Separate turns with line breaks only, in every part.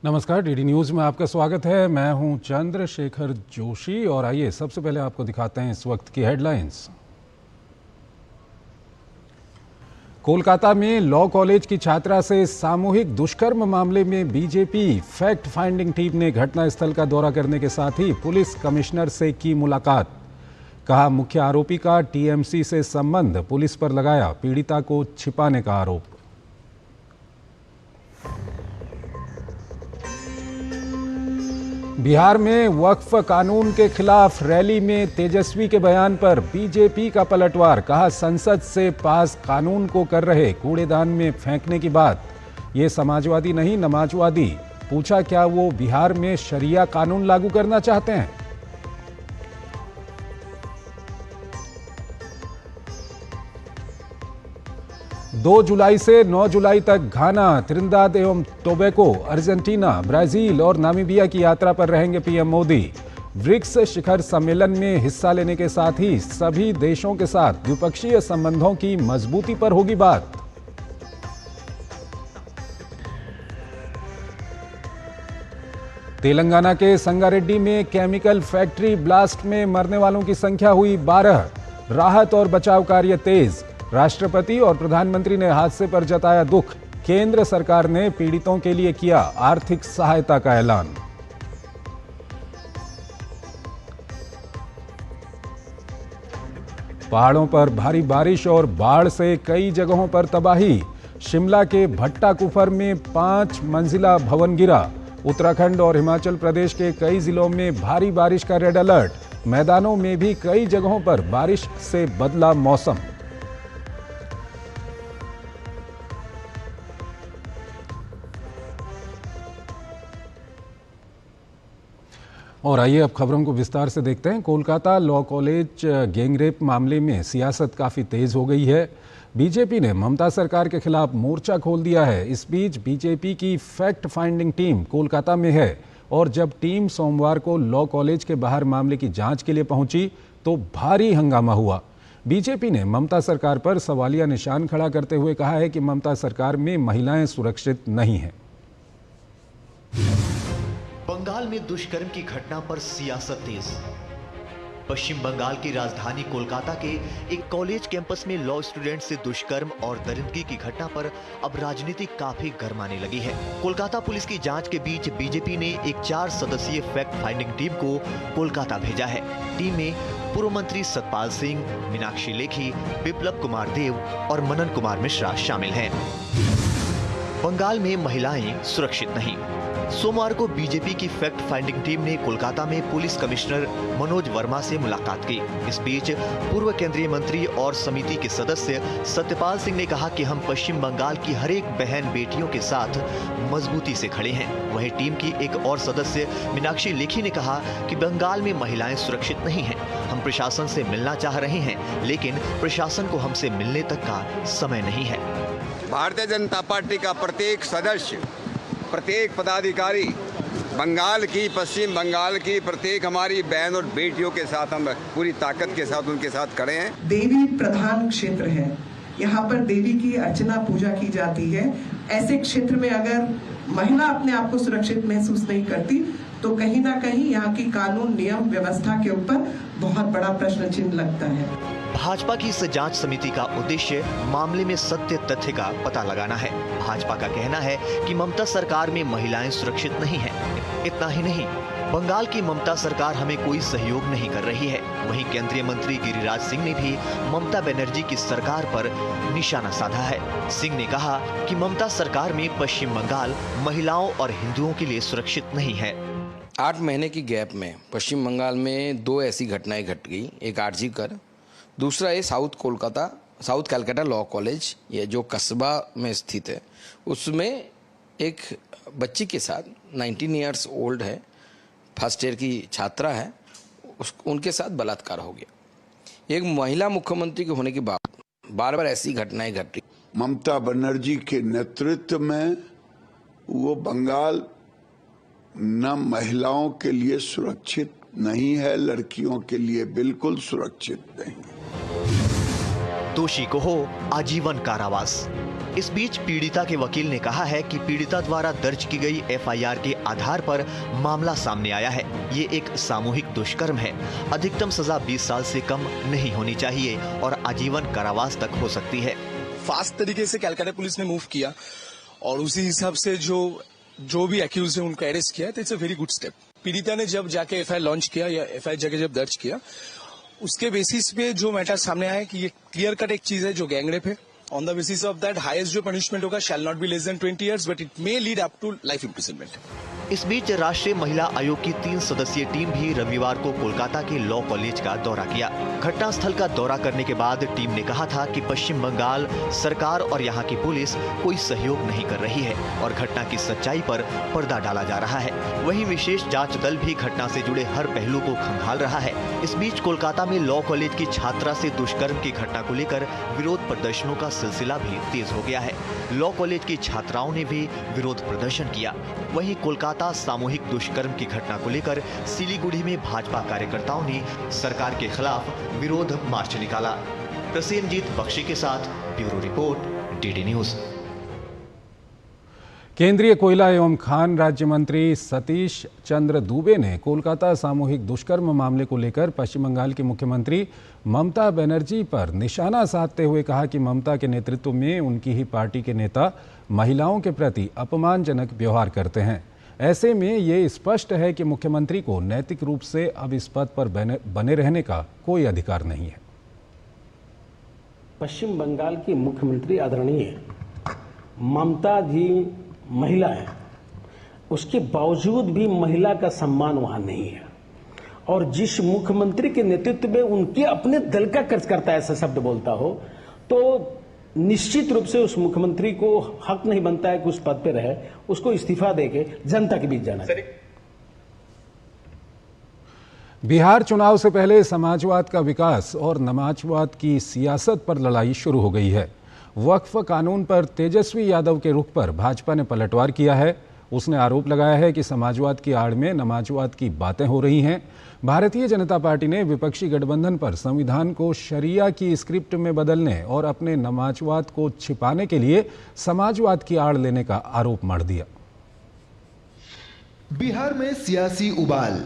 नमस्कार, DD news में आपका स्वागत है। मैं हूं चंद्रशेखर जोशी और आइए सबसे पहले आपको दिखाते हैं इस वक्त की हेडलाइंस। कोलकाता में लॉ कॉलेज की छात्रा से सामूहिक दुष्कर्म मामले में बीजेपी फैक्ट फाइंडिंग टीम ने घटनास्थल का दौरा करने के साथ ही पुलिस कमिश्नर से की मुलाकात। कहा, मुख्य आरोपी का टीएमसी से संबंध पुलिस पर लगाया पीड़िता को छिपाने का आरोप। बिहार में वक्फ कानून के खिलाफ रैली में तेजस्वी के बयान पर बीजेपी का पलटवार। कहा, संसद से पास कानून को कर रहे कूड़ेदान में फेंकने की बात। ये समाजवादी नहीं नमाजवादी। पूछा, क्या वो बिहार में शरिया कानून लागू करना चाहते हैं? दो जुलाई से 9 जुलाई तक घाना, त्रिनिदाद एवं टोबैगो, अर्जेंटीना, ब्राजील और नामीबिया की यात्रा पर रहेंगे पीएम मोदी। ब्रिक्स शिखर सम्मेलन में हिस्सा लेने के साथ ही सभी देशों के साथ द्विपक्षीय संबंधों की मजबूती पर होगी बात। तेलंगाना के संगारेड्डी में केमिकल फैक्ट्री ब्लास्ट में मरने वालों की संख्या हुई 12। राहत और बचाव कार्य तेज। राष्ट्रपति और प्रधानमंत्री ने हादसे पर जताया दुख। केंद्र सरकार ने पीड़ितों के लिए किया आर्थिक सहायता का ऐलान। पहाड़ों पर भारी बारिश और बाढ़ से कई जगहों पर तबाही। शिमला के भट्टा कुफर में 5 मंजिला भवन गिरा। उत्तराखंड और हिमाचल प्रदेश के कई जिलों में भारी बारिश का रेड अलर्ट। मैदानों में भी कई जगहों पर बारिश से बदला मौसम। और आइए अब खबरों को विस्तार से देखते हैं। कोलकाता लॉ कॉलेज गैंगरेप मामले में सियासत काफ़ी तेज हो गई है। बीजेपी ने ममता सरकार के खिलाफ मोर्चा खोल दिया है। इस बीच बीजेपी की फैक्ट फाइंडिंग टीम कोलकाता में है और जब टीम सोमवार को लॉ कॉलेज के बाहर मामले की जांच के लिए पहुंची तो भारी हंगामा हुआ। बीजेपी ने ममता सरकार पर सवालिया निशान खड़ा करते हुए कहा है कि ममता सरकार में महिलाएं सुरक्षित नहीं हैं।
बंगाल में दुष्कर्म की घटना पर सियासत तेज। पश्चिम बंगाल की राजधानी कोलकाता के एक कॉलेज कैंपस में लॉ स्टूडेंट से दुष्कर्म और दरिंदगी की घटना पर अब राजनीति काफी गर्माने लगी है। कोलकाता पुलिस की जांच के बीच बीजेपी ने एक 4 सदस्यीय फैक्ट फाइंडिंग टीम को कोलकाता भेजा है। टीम में पूर्व मंत्री सतपाल सिंह, मीनाक्षी लेखी, बिप्लब कुमार देव और मनन कुमार मिश्रा शामिल हैं। बंगाल में महिलाएं सुरक्षित नहीं। सोमवार को बीजेपी की फैक्ट फाइंडिंग टीम ने कोलकाता में पुलिस कमिश्नर मनोज वर्मा से मुलाकात की। इस बीच पूर्व केंद्रीय मंत्री और समिति के सदस्य सत्यपाल सिंह ने कहा कि हम पश्चिम बंगाल की हर एक बहन बेटियों के साथ मजबूती से खड़े हैं। वहीं टीम की एक और सदस्य मीनाक्षी लेखी ने कहा कि बंगाल में महिलाएं सुरक्षित नहीं हैं। हम प्रशासन से मिलना चाह रहे हैं, लेकिन प्रशासन को हमसे मिलने तक का समय नहीं है।
भारतीय जनता पार्टी का प्रत्येक सदस्य, प्रत्येक पदाधिकारी बंगाल की, पश्चिम बंगाल की प्रत्येक हमारी बहन और बेटियों के साथ हम पूरी ताकत के साथ उनके साथ खड़े हैं।
देवी प्रधान क्षेत्र है, यहाँ पर देवी की अर्चना पूजा की जाती है। ऐसे क्षेत्र में अगर महिला अपने आप को सुरक्षित महसूस नहीं करती तो कहीं ना कहीं यहाँ की कानून नियम व्यवस्था के ऊपर बहुत बड़ा प्रश्न चिन्ह लगता है।
भाजपा की इस जांच समिति का उद्देश्य मामले में सत्य तथ्य का पता लगाना है। भाजपा का कहना है कि ममता सरकार में महिलाएं सुरक्षित नहीं हैं। इतना ही नहीं, बंगाल की ममता सरकार हमें कोई सहयोग नहीं कर रही है। वहीं केंद्रीय मंत्री गिरिराज सिंह ने भी ममता बनर्जी की सरकार पर निशाना साधा है। सिंह ने कहा कि ममता सरकार में पश्चिम बंगाल महिलाओं और हिंदुओं के लिए सुरक्षित नहीं है।
8 महीने की गैप में पश्चिम बंगाल में 2 ऐसी घटनाएं घट गई। एक आरजी कर, दूसरा है साउथ कैलकाटा लॉ कॉलेज, ये जो कस्बा में स्थित है, उसमें एक बच्ची के साथ 19 इयर्स ओल्ड है, फर्स्ट ईयर की छात्रा है, उनके साथ बलात्कार हो गया। एक महिला मुख्यमंत्री के होने के बाद बार बार ऐसी घटनाएं घट रही।
ममता बनर्जी के नेतृत्व में वो बंगाल न महिलाओं के लिए सुरक्षित नहीं है, लड़कियों के लिए बिल्कुल सुरक्षित नहीं।
दोषी को हो आजीवन कारावास। इस बीच पीड़िता के वकील ने कहा है कि पीड़िता द्वारा दर्ज की गई एफआईआर के आधार पर मामला सामने आया है। ये एक सामूहिक दुष्कर्म है। अधिकतम सजा 20 साल से कम नहीं होनी चाहिए और आजीवन कारावास तक हो सकती है।
फास्ट तरीके से कलकत्ता पुलिस ने मूव किया और उसी हिसाब से जो भी एक्यूज है उनको अरेस्ट किया, तो it's a very good step. पीड़िता ने जब जाके एफआईआर लॉन्च किया या एफआईआर जगह जब दर्ज किया, उसके बेसिस पे जो मैटर सामने आया कि ये क्लियर कट एक चीज है जो गैंगरेप है। On the basis of that highest जो पनिशमेंट होगा shall not be less than 20 years, but it may lead up to life imprisonment.
इस बीच राष्ट्रीय महिला आयोग की 3 सदस्यीय टीम भी रविवार को कोलकाता के लॉ कॉलेज का दौरा किया। घटनास्थल का दौरा करने के बाद टीम ने कहा था कि पश्चिम बंगाल सरकार और यहाँ की पुलिस कोई सहयोग नहीं कर रही है और घटना की सच्चाई पर पर्दा डाला जा रहा है। वहीं विशेष जांच दल भी घटना से जुड़े हर पहलू को खंगाल रहा है। इस बीच कोलकाता में लॉ कॉलेज की छात्रा से दुष्कर्म की घटना को लेकर विरोध प्रदर्शनों का सिलसिला भी तेज हो गया है। लॉ कॉलेज की छात्राओं ने भी विरोध प्रदर्शन किया। वहीं कोलकाता सामूहिक दुष्कर्म की घटना को लेकर सिलीगुड़ी में भाजपा कार्यकर्ताओं ने सरकार के खिलाफ विरोध मार्च निकाला। प्रसेनजीत बख्शी के साथ ब्यूरो रिपोर्ट, डीडी न्यूज।
केंद्रीय कोयला एवं खान राज्य मंत्री सतीश चंद्र दुबे ने कोलकाता सामूहिक दुष्कर्म मामले को लेकर पश्चिम बंगाल की मुख्यमंत्री ममता बनर्जी पर निशाना साधते हुए कहा कि ममता के नेतृत्व में उनकी ही पार्टी के नेता महिलाओं के प्रति अपमानजनक व्यवहार करते हैं। ऐसे में ये स्पष्ट है कि मुख्यमंत्री को नैतिक रूप से अब इस पद पर बने रहने का कोई अधिकार नहीं है।
पश्चिम बंगाल की मुख्यमंत्री आदरणीय ममता जी महिला है, उसके बावजूद भी महिला का सम्मान वहां नहीं है। और जिस मुख्यमंत्री के नेतृत्व में उनके अपने दल का कार्यकर्ता ऐसा शब्द बोलता हो, तो निश्चित रूप से उस मुख्यमंत्री को हक नहीं बनता है कि उस पद पे रहे, उसको इस्तीफा देके जनता के बीच जाना चाहिए।
बिहार चुनाव से पहले समाजवाद का विकास और नमाजवाद की सियासत पर लड़ाई शुरू हो गई है। वक्फ कानून पर तेजस्वी यादव के रुख पर भाजपा ने पलटवार किया है। उसने आरोप लगाया है कि समाजवाद की आड़ में नमाजवाद की बातें हो रही हैं। भारतीय जनता पार्टी ने विपक्षी गठबंधन पर संविधान को शरिया की स्क्रिप्ट में बदलने और अपने नमाजवाद को छिपाने के लिए समाजवाद की आड़ लेने का आरोप मढ़ दिया।
बिहार में सियासी उबाल,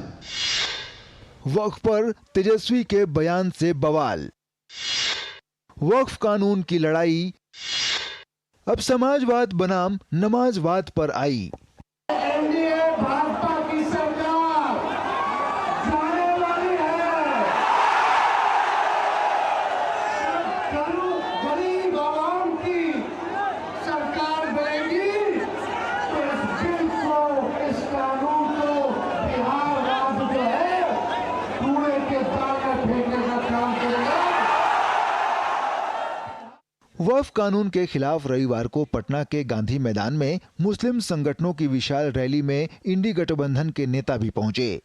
वक्फ पर तेजस्वी के बयान से बवाल, वक्फ कानून की लड़ाई अब समाजवाद बनाम नमाजवाद पर आई।
एनडीए भाजपा की सरकार जाने वाली है। गरीब आवाम की सरकार बनेगी तो इस बिल को, इस कानून को बिहार राज्य जो है कूड़े के दान में फेंकने का काम करेगा।
वक्फ कानून के खिलाफ रविवार को पटना के गांधी मैदान में मुस्लिम संगठनों की विशाल रैली में इंडी गठबंधन के नेता भी पहुंचे।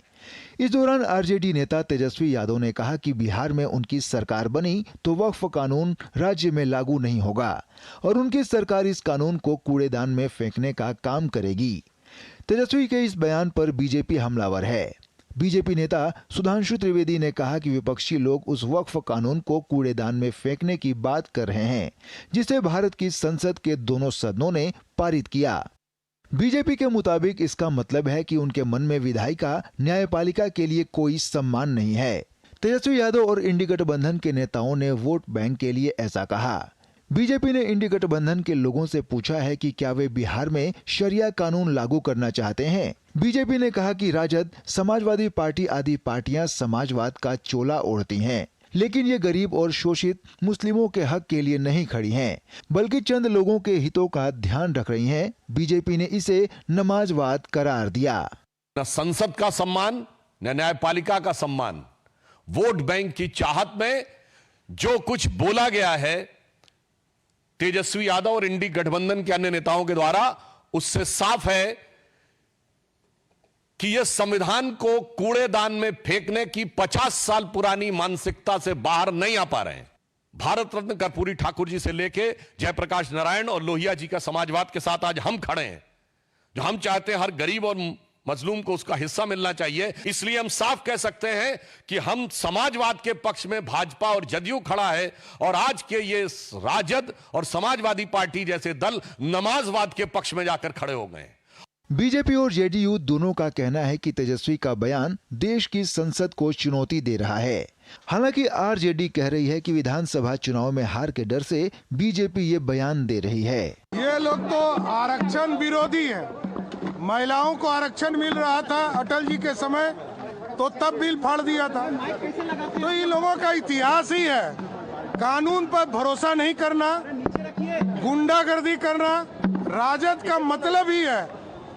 इस दौरान आरजेडी नेता तेजस्वी यादव ने कहा कि बिहार में उनकी सरकार बनी तो वक्फ कानून राज्य में लागू नहीं होगा और उनकी सरकार इस कानून को कूड़ेदान में फेंकने का काम करेगी। तेजस्वी के इस बयान पर बीजेपी हमलावर है। बीजेपी नेता सुधांशु त्रिवेदी ने कहा कि विपक्षी लोग उस वक्फ कानून को कूड़ेदान में फेंकने की बात कर रहे हैं, जिसे भारत की संसद के दोनों सदनों ने पारित किया। बीजेपी के मुताबिक इसका मतलब है कि उनके मन में विधायिका न्यायपालिका के लिए कोई सम्मान नहीं है। तेजस्वी यादव और इंडी गठबंधन के नेताओं ने वोट बैंक के लिए ऐसा कहा। बीजेपी ने इंडी गठबंधन के लोगों से पूछा है कि क्या वे बिहार में शरिया कानून लागू करना चाहते हैं। बीजेपी ने कहा कि राजद, समाजवादी पार्टी आदि पार्टियां समाजवाद का चोला ओढ़ती हैं, लेकिन ये गरीब और शोषित मुस्लिमों के हक के लिए नहीं खड़ी हैं, बल्कि चंद लोगों के हितों का ध्यान रख रही हैं। बीजेपी ने इसे नमाजवाद करार दिया।
न संसद का सम्मान, न न्यायपालिका का सम्मान, वोट बैंक की चाहत में जो कुछ बोला गया है तेजस्वी यादव और इंडी गठबंधन के अन्य नेताओं के द्वारा, उससे साफ है कि यह संविधान को कूड़ेदान में फेंकने की 50 साल पुरानी मानसिकता से बाहर नहीं आ पा रहे हैं। भारत रत्न कर्पूरी ठाकुर जी से लेके जयप्रकाश नारायण और लोहिया जी का समाजवाद के साथ आज हम खड़े हैं, जो हम चाहते हैं हर गरीब और मजलूम को उसका हिस्सा मिलना चाहिए। इसलिए हम साफ कह सकते हैं कि हम समाजवाद के पक्ष में भाजपा और जदयू खड़ा है, और आज के ये राजद और समाजवादी पार्टी जैसे दल नमाजवाद के पक्ष में जाकर खड़े हो गए।
बीजेपी और जेडीयू दोनों का कहना है कि तेजस्वी का बयान देश की संसद को चुनौती दे रहा है। हालांकि आरजेडी कह रही है कि विधानसभा चुनाव में हार के डर से बीजेपी ये बयान दे रही है।
ये लोग तो आरक्षण विरोधी है। महिलाओं को आरक्षण मिल रहा था अटल जी के समय, तो तब बिल फाड़ दिया था। तो इन लोगों का इतिहास ही है कानून पर भरोसा नहीं करना, गुंडागर्दी करना। राजद का मतलब ही है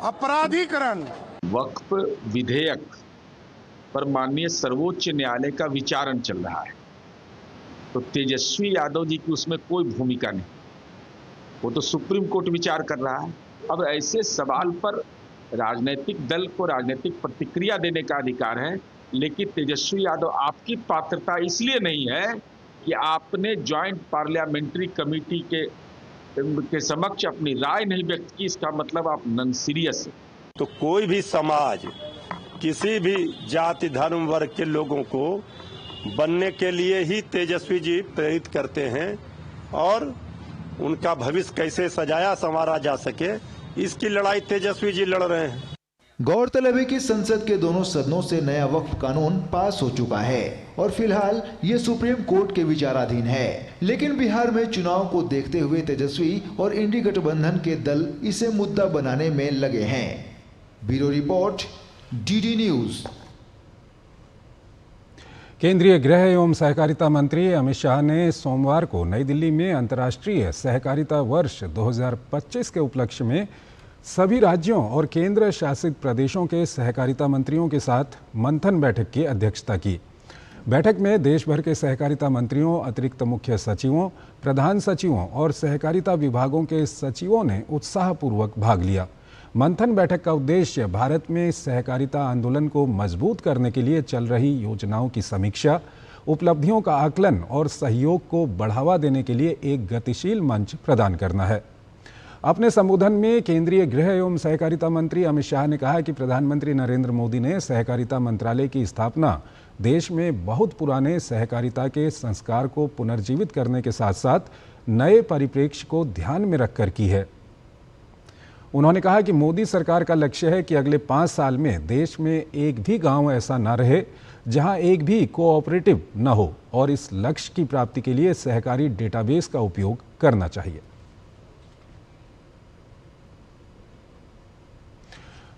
अपराधीकरण।
वक्फ विधेयक पर माननीय सर्वोच्च न्यायालय का विचारण चल रहा है, तो तेजस्वी यादव जी की उसमें कोई भूमिका नहीं, वो तो सुप्रीम कोर्ट विचार कर रहा है। अब ऐसे सवाल पर राजनीतिक दल को राजनीतिक प्रतिक्रिया देने का अधिकार है, लेकिन तेजस्वी यादव आपकी पात्रता इसलिए नहीं है कि आपने ज्वाइंट पार्लियामेंट्री कमेटी के समक्ष अपनी राय नहीं व्यक्त की, इसका मतलब आप नॉन सीरियस है।
तो कोई भी समाज किसी भी जाति धर्म वर्ग के लोगों को बनने के लिए ही तेजस्वी जी प्रेरित करते हैं, और उनका भविष्य कैसे सजाया संवारा जा सके, इसकी लड़ाई तेजस्वी जी लड़ रहे हैं।
गौरतलब है कि संसद के दोनों सदनों से नया वक्फ कानून पास हो चुका है और फिलहाल ये सुप्रीम कोर्ट के विचाराधीन है। लेकिन बिहार में चुनाव को देखते हुए तेजस्वी और इंडी गठबंधन के दल इसे मुद्दा बनाने में लगे हैं। Bureau report, DD news.
केंद्रीय गृह एवं सहकारिता मंत्री अमित शाह ने सोमवार को नई दिल्ली में अंतर्राष्ट्रीय सहकारिता वर्ष 2025 के उपलक्ष्य में सभी राज्यों और केंद्र शासित प्रदेशों के सहकारिता मंत्रियों के साथ मंथन बैठक की अध्यक्षता की। बैठक में देश भर के सहकारिता मंत्रियों, अतिरिक्त मुख्य सचिवों, प्रधान सचिवों और सहकारिता विभागों के सचिवों ने उत्साहपूर्वक भाग लिया। मंथन बैठक का उद्देश्य भारत में सहकारिता आंदोलन को मजबूत करने के लिए चल रही योजनाओं की समीक्षा, उपलब्धियों का आकलन और सहयोग को बढ़ावा देने के लिए एक गतिशील मंच प्रदान करना है। अपने संबोधन में केंद्रीय गृह एवं सहकारिता मंत्री अमित शाह ने कहा कि प्रधानमंत्री नरेंद्र मोदी ने सहकारिता मंत्रालय की स्थापना देश में बहुत पुराने सहकारिता के संस्कार को पुनर्जीवित करने के साथ साथ नए परिप्रेक्ष्य को ध्यान में रखकर की है। उन्होंने कहा कि मोदी सरकार का लक्ष्य है कि अगले 5 साल में देश में एक भी गांव ऐसा न रहे जहां एक भी कोऑपरेटिव न हो, और इस लक्ष्य की प्राप्ति के लिए सहकारी डेटाबेस का उपयोग करना चाहिए।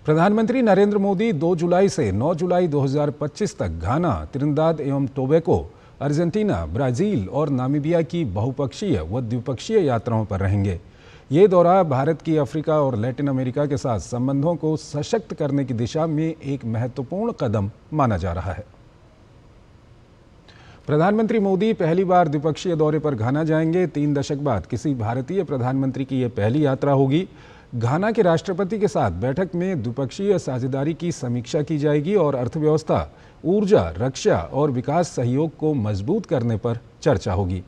प्रधानमंत्री नरेंद्र मोदी 2 जुलाई से 9 जुलाई 2025 तक घाना, त्रिनिदाद एवं टोबैगो, अर्जेंटीना, ब्राजील और नामीबिया की बहुपक्षीय व द्विपक्षीय यात्राओं पर रहेंगे। ये दौरा भारत की अफ्रीका और लैटिन अमेरिका के साथ संबंधों को सशक्त करने की दिशा में एक महत्वपूर्ण कदम माना जा रहा है। प्रधानमंत्री मोदी पहली बार द्विपक्षीय दौरे पर घाना जाएंगे। 3 दशक बाद किसी भारतीय प्रधानमंत्री की यह पहली यात्रा होगी। घाना के राष्ट्रपति के साथ बैठक में द्विपक्षीय साझेदारी की समीक्षा की जाएगी और अर्थव्यवस्था, ऊर्जा, रक्षा और विकास सहयोग को मजबूत करने पर चर्चा होगी।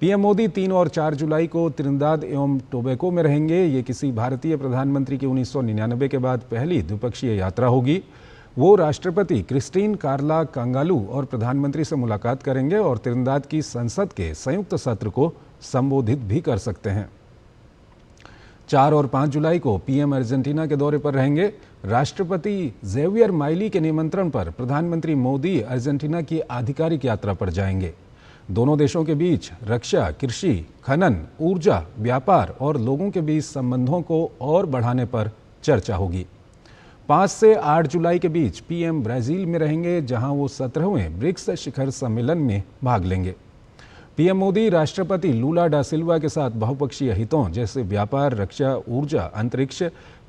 पीएम मोदी 3 और 4 जुलाई को त्रिनिदाद एवं टोबैगो में रहेंगे। ये किसी भारतीय प्रधानमंत्री की 1999 के बाद पहली द्विपक्षीय यात्रा होगी। वो राष्ट्रपति क्रिस्टीन कार्ला कांगालू और प्रधानमंत्री से मुलाकात करेंगे और त्रिनिदाद की संसद के संयुक्त सत्र को संबोधित भी कर सकते हैं। 4 और 5 जुलाई को पीएम अर्जेंटीना के दौरे पर रहेंगे। राष्ट्रपति जेवियर माइली के निमंत्रण पर प्रधानमंत्री मोदी अर्जेंटीना की आधिकारिक यात्रा पर जाएंगे। दोनों देशों के बीच रक्षा, कृषि, खनन, ऊर्जा, व्यापार और लोगों के बीच संबंधों को और बढ़ाने पर चर्चा होगी। 5 से 8 जुलाई के बीच पीएम ब्राजील में रहेंगे, जहां वो 17वें ब्रिक्स शिखर सम्मेलन में भाग लेंगे। पीएम मोदी राष्ट्रपति लूला डा सिल्वा के साथ बहुपक्षीय हितों जैसे व्यापार, रक्षा, ऊर्जा, अंतरिक्ष,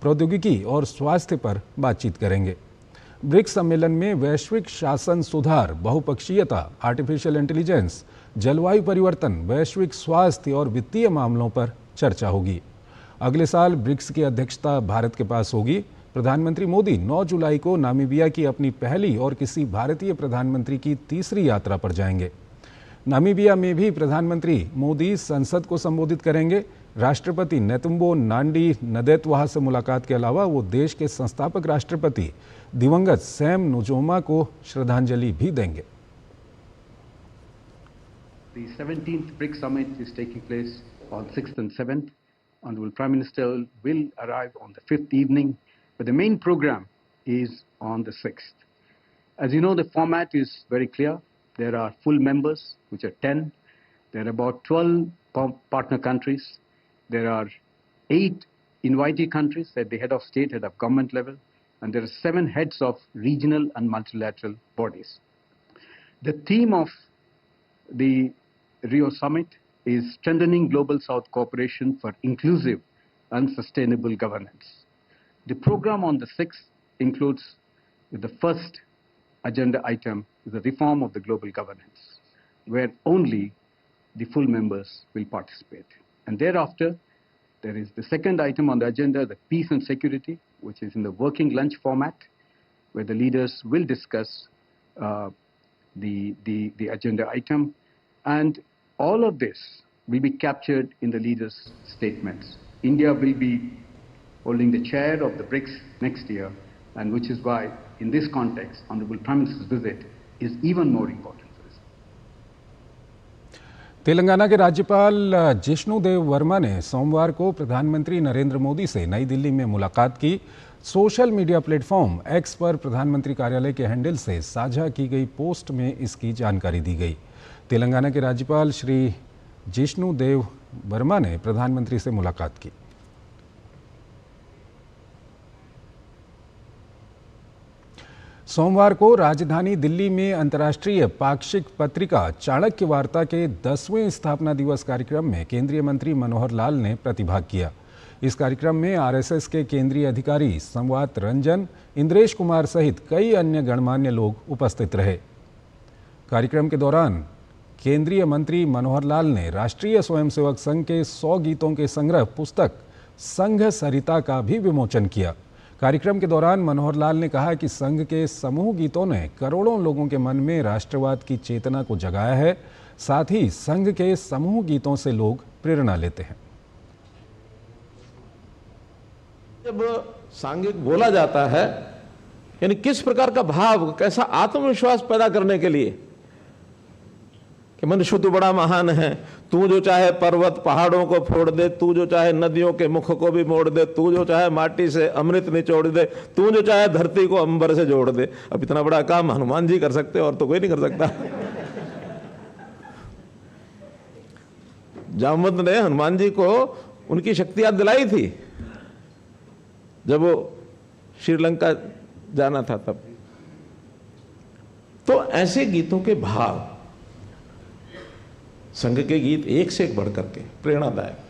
प्रौद्योगिकी और स्वास्थ्य पर बातचीत करेंगे। ब्रिक्स सम्मेलन में वैश्विक शासन सुधार, बहुपक्षीयता, आर्टिफिशियल इंटेलिजेंस, जलवायु परिवर्तन, वैश्विक स्वास्थ्य और वित्तीय मामलों पर चर्चा होगी। अगले साल ब्रिक्स की अध्यक्षता भारत के पास होगी। प्रधानमंत्री मोदी 9 जुलाई को नामीबिया की अपनी पहली और किसी भारतीय प्रधानमंत्री की तीसरी यात्रा पर जाएंगे। नामीबिया में भी प्रधानमंत्री मोदी संसद को संबोधित करेंगे। राष्ट्रपति नेतुम्बो नांडी नदैत्वाहा से मुलाकात के अलावा वो देश के संस्थापक राष्ट्रपति दिवंगत सैम नुजोमा को श्रद्धांजलि भी देंगे।
The 17th BRICS Summit is taking place on 6th and 7th. Honorable Prime Minister will arrive on the 5th evening, but the main program is on the 6th. As you know, the format is very clear. There are full members, which are 10. There are about 12 partner countries. There are 8 invitee countries at the head of state, head of government level, and there are 7 heads of regional and multilateral bodies. The theme of the Rio Summit is strengthening global South cooperation for inclusive and sustainable governance. The program on the 6th includes the first agenda item, the reform of the global governance, where only the full members will participate. And thereafter, there is the second item on the agenda, the peace and security, which is in the working lunch format, where the leaders will discuss the agenda item. And all of this will be captured in the leaders' statements. India will be holding the chair of the BRICS next year, and which is why, in this context, Honorable Prime Minister's visit is even more important.
Telangana के राज्यपाल जिष्णु देव वर्मा ने सोमवार को प्रधानमंत्री नरेंद्र मोदी से नई दिल्ली में मुलाकात की। सोशल मीडिया प्लेटफॉर्म एक्स पर प्रधानमंत्री कार्यालय के हैंडल से साझा की गई पोस्ट में इसकी जानकारी दी गई। तेलंगाना के राज्यपाल श्री जिष्णु देव वर्मा ने प्रधानमंत्री से मुलाकात की। सोमवार को राजधानी दिल्ली में अंतर्राष्ट्रीय पाक्षिक पत्रिका चाणक्य वार्ता के 10वें स्थापना दिवस कार्यक्रम में केंद्रीय मंत्री मनोहर लाल ने प्रतिभाग किया। इस कार्यक्रम में आरएसएस के केंद्रीय अधिकारी संवाद रंजन, इंद्रेश कुमार सहित कई अन्य गणमान्य लोग उपस्थित रहे। कार्यक्रम के दौरान केंद्रीय मंत्री मनोहर लाल ने राष्ट्रीय स्वयंसेवक संघ के 100 गीतों के संग्रह पुस्तक संघ सरिता का भी विमोचन किया। कार्यक्रम के दौरान मनोहर लाल ने कहा कि संघ के समूह गीतों ने करोड़ों लोगों के मन में राष्ट्रवाद की चेतना को जगाया है। साथ ही संघ के समूह गीतों से लोग प्रेरणा लेते हैं।
जब सांघिक बोला जाता है, यानी किस प्रकार का भाव, कैसा आत्मविश्वास पैदा करने के लिए कि मनुष्य तू बड़ा महान है, तू जो चाहे पर्वत पहाड़ों को फोड़ दे, तू जो चाहे नदियों के मुख को भी मोड़ दे, तू जो चाहे माटी से अमृत निचोड़ दे, तू जो चाहे धरती को अंबर से जोड़ दे। अब इतना बड़ा काम हनुमान जी कर सकते और तो कोई नहीं कर सकता। जामवंत ने हनुमान जी को उनकी शक्तियां दिलाई थी जब वो श्रीलंका जाना था तब। तो ऐसे गीतों के भाव, संघ के गीत एक से एक बढ़ करके प्रेरणादायक।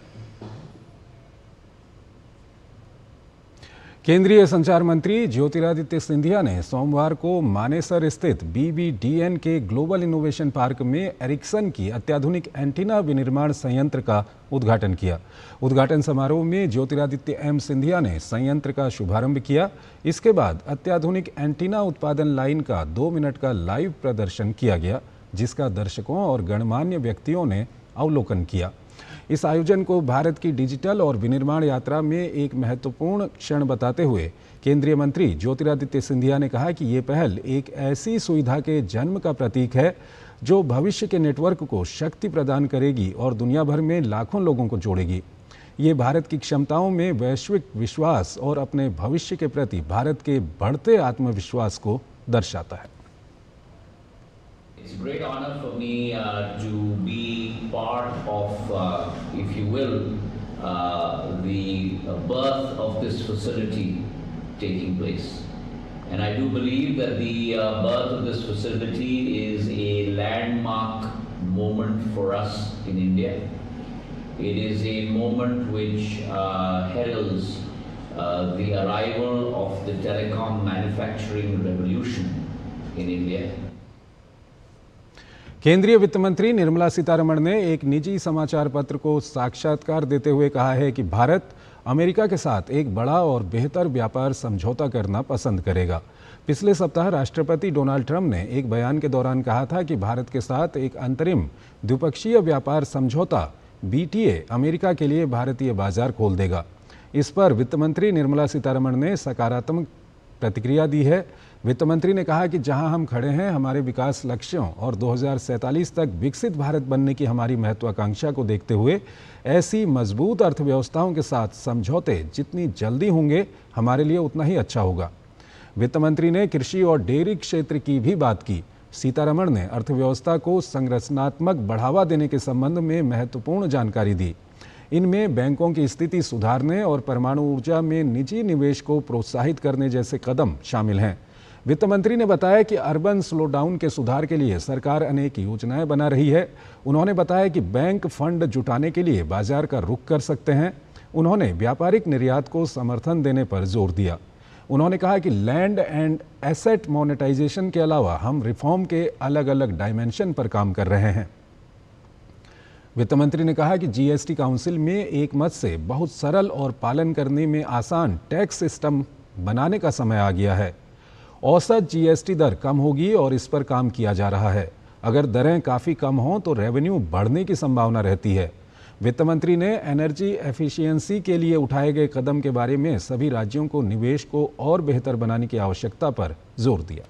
केंद्रीय संचार मंत्री ज्योतिरादित्य सिंधिया ने सोमवार को मानेसर स्थित BBDN के ग्लोबल इनोवेशन पार्क में एरिक्सन की अत्याधुनिक एंटीना विनिर्माण संयंत्र का उद्घाटन किया। उद्घाटन समारोह में ज्योतिरादित्य M सिंधिया ने संयंत्र का शुभारंभ किया। इसके बाद अत्याधुनिक एंटीना उत्पादन लाइन का 2 मिनट का लाइव प्रदर्शन किया गया, जिसका दर्शकों और गणमान्य व्यक्तियों ने अवलोकन किया। इस आयोजन को भारत की डिजिटल और विनिर्माण यात्रा में एक महत्वपूर्ण क्षण बताते हुए केंद्रीय मंत्री ज्योतिरादित्य सिंधिया ने कहा कि ये पहल एक ऐसी सुविधा के जन्म का प्रतीक है जो भविष्य के नेटवर्क को शक्ति प्रदान करेगी और दुनिया भर में लाखों लोगों को जोड़ेगी। ये भारत की क्षमताओं में वैश्विक विश्वास और अपने भविष्य के प्रति भारत के बढ़ते आत्मविश्वास को दर्शाता है।
It's a great honor for me to be part of, if you will, the birth of this facility taking place. And I do believe that the birth of this facility is a landmark moment for us in India. It is a moment which heralds the arrival of the telecom manufacturing revolution in India.
केंद्रीय वित्त मंत्री निर्मला सीतारमण ने एक निजी समाचार पत्र को साक्षात्कार देते हुए कहा है कि भारत अमेरिका के साथ एक बड़ा और बेहतर व्यापार समझौता करना पसंद करेगा। पिछले सप्ताह राष्ट्रपति डोनाल्ड ट्रंप ने एक बयान के दौरान कहा था कि भारत के साथ एक अंतरिम द्विपक्षीय व्यापार समझौता BTA अमेरिका के लिए भारतीय बाजार खोल देगा। इस पर वित्त मंत्री निर्मला सीतारमण ने सकारात्मक प्रतिक्रिया दी है। वित्त मंत्री ने कहा कि जहां हम खड़े हैं, हमारे विकास लक्ष्यों और 2047 तक विकसित भारत बनने की हमारी महत्वाकांक्षा को देखते हुए ऐसी मजबूत अर्थव्यवस्थाओं के साथ समझौते जितनी जल्दी होंगे, हमारे लिए उतना ही अच्छा होगा। वित्त मंत्री ने कृषि और डेयरी क्षेत्र की भी बात की। सीतारमण ने अर्थव्यवस्था को संरचनात्मक बढ़ावा देने के संबंध में महत्वपूर्ण जानकारी दी। इनमें बैंकों की स्थिति सुधारने और परमाणु ऊर्जा में निजी निवेश को प्रोत्साहित करने जैसे कदम शामिल हैं। वित्त मंत्री ने बताया कि अर्बन स्लोडाउन के सुधार के लिए सरकार अनेक योजनाएं बना रही है। उन्होंने बताया कि बैंक फंड जुटाने के लिए बाजार का रुख कर सकते हैं। उन्होंने व्यापारिक निर्यात को समर्थन देने पर जोर दिया। उन्होंने कहा कि लैंड एंड एसेट मोनेटाइजेशन के अलावा हम रिफॉर्म के अलग अलग डायमेंशन पर काम कर रहे हैं। वित्त मंत्री ने कहा कि GST काउंसिल में एक मत से बहुत सरल और पालन करने में आसान टैक्स सिस्टम बनाने का समय आ गया है। औसत GST दर कम होगी और इस पर काम किया जा रहा है। अगर दरें काफ़ी कम हों तो रेवेन्यू बढ़ने की संभावना रहती है। वित्त मंत्री ने एनर्जी एफिशिएंसी के लिए उठाए गए कदम के बारे में सभी राज्यों को निवेश को और बेहतर बनाने की आवश्यकता पर जोर दिया।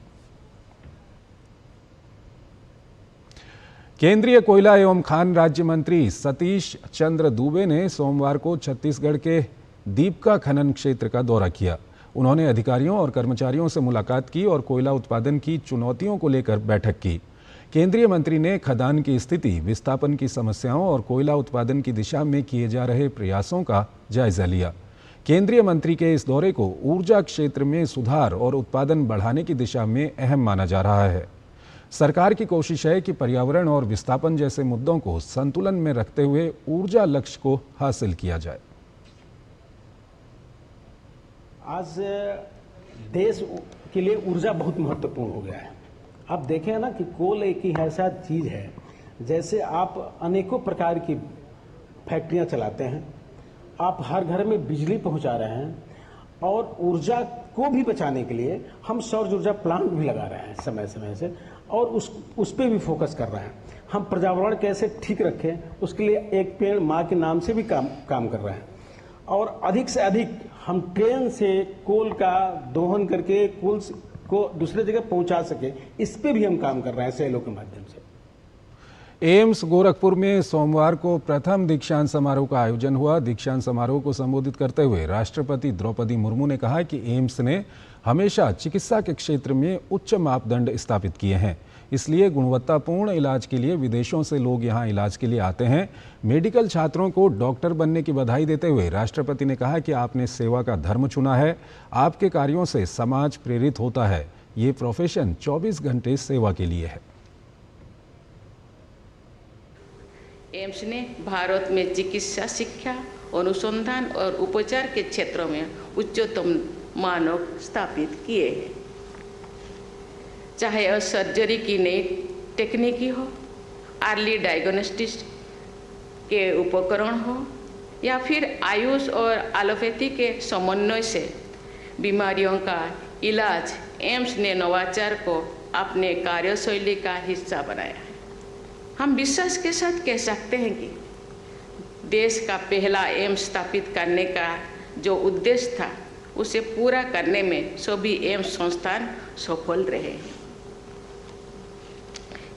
केंद्रीय कोयला एवं खान राज्य मंत्री सतीश चंद्र दुबे ने सोमवार को छत्तीसगढ़ के दीपका खनन क्षेत्र का दौरा किया। उन्होंने अधिकारियों और कर्मचारियों से मुलाकात की और कोयला उत्पादन की चुनौतियों को लेकर बैठक की। केंद्रीय मंत्री ने खदान की स्थिति, विस्थापन की समस्याओं और कोयला उत्पादन की दिशा में किए जा रहे प्रयासों का जायजा लिया। केंद्रीय मंत्री के इस दौरे को ऊर्जा क्षेत्र में सुधार और उत्पादन बढ़ाने की दिशा में अहम माना जा रहा है। सरकार की कोशिश है कि पर्यावरण और विस्थापन जैसे मुद्दों को संतुलन में रखते हुए ऊर्जा लक्ष्य को हासिल किया जाए।
आज देश के लिए ऊर्जा बहुत महत्वपूर्ण हो गया है। आप देखें ना कि कोल एक ही ऐसा चीज़ है, जैसे आप अनेकों प्रकार की फैक्ट्रियां चलाते हैं, आप हर घर में बिजली पहुंचा रहे हैं और ऊर्जा को भी बचाने के लिए हम सौर ऊर्जा प्लांट भी लगा रहे हैं समय समय से और उस पर भी फोकस कर रहे हैं। हम पर्यावरण कैसे ठीक रखें उसके लिए एक पेड़ माँ के नाम से भी काम कर रहे हैं और अधिक से अधिक हम ट्रेन से कोल का दोहन करके कोल को दूसरे जगह पहुंचा सके, इस पे भी हम काम कर रहे हैं सेलों के माध्यम से।
एम्स गोरखपुर में सोमवार को प्रथम दीक्षांत समारोह का आयोजन हुआ। दीक्षांत समारोह को संबोधित करते हुए राष्ट्रपति द्रौपदी मुर्मू ने कहा कि एम्स ने हमेशा चिकित्सा के क्षेत्र में उच्च मापदंड स्थापित किए हैं, इसलिए गुणवत्तापूर्ण इलाज के लिए विदेशों से लोग यहां इलाज के लिए आते हैं। मेडिकल छात्रों को डॉक्टर बनने की बधाई देते हुए राष्ट्रपति ने कहा कि आपने सेवा का धर्म चुना है, आपके कार्यों से समाज प्रेरित होता है। ये प्रोफेशन 24 घंटे सेवा के लिए है।
एम्स ने भारत में चिकित्सा शिक्षा, अनुसंधान और उपचार के क्षेत्रों में उच्चतम मानक स्थापित किए हैं। चाहे वह सर्जरी की नई टेक्निकी हो, अर्ली डायग्नोस्टिक्स के उपकरण हो या फिर आयुष और एलोपैथी के समन्वय से बीमारियों का इलाज, एम्स ने नवाचार को अपने कार्यशैली का हिस्सा बनाया है। हम विश्वास के साथ कह सकते हैं कि देश का पहला एम्स स्थापित करने का जो उद्देश्य था, उसे पूरा करने में सभी एम्स संस्थान सफल रहे हैं।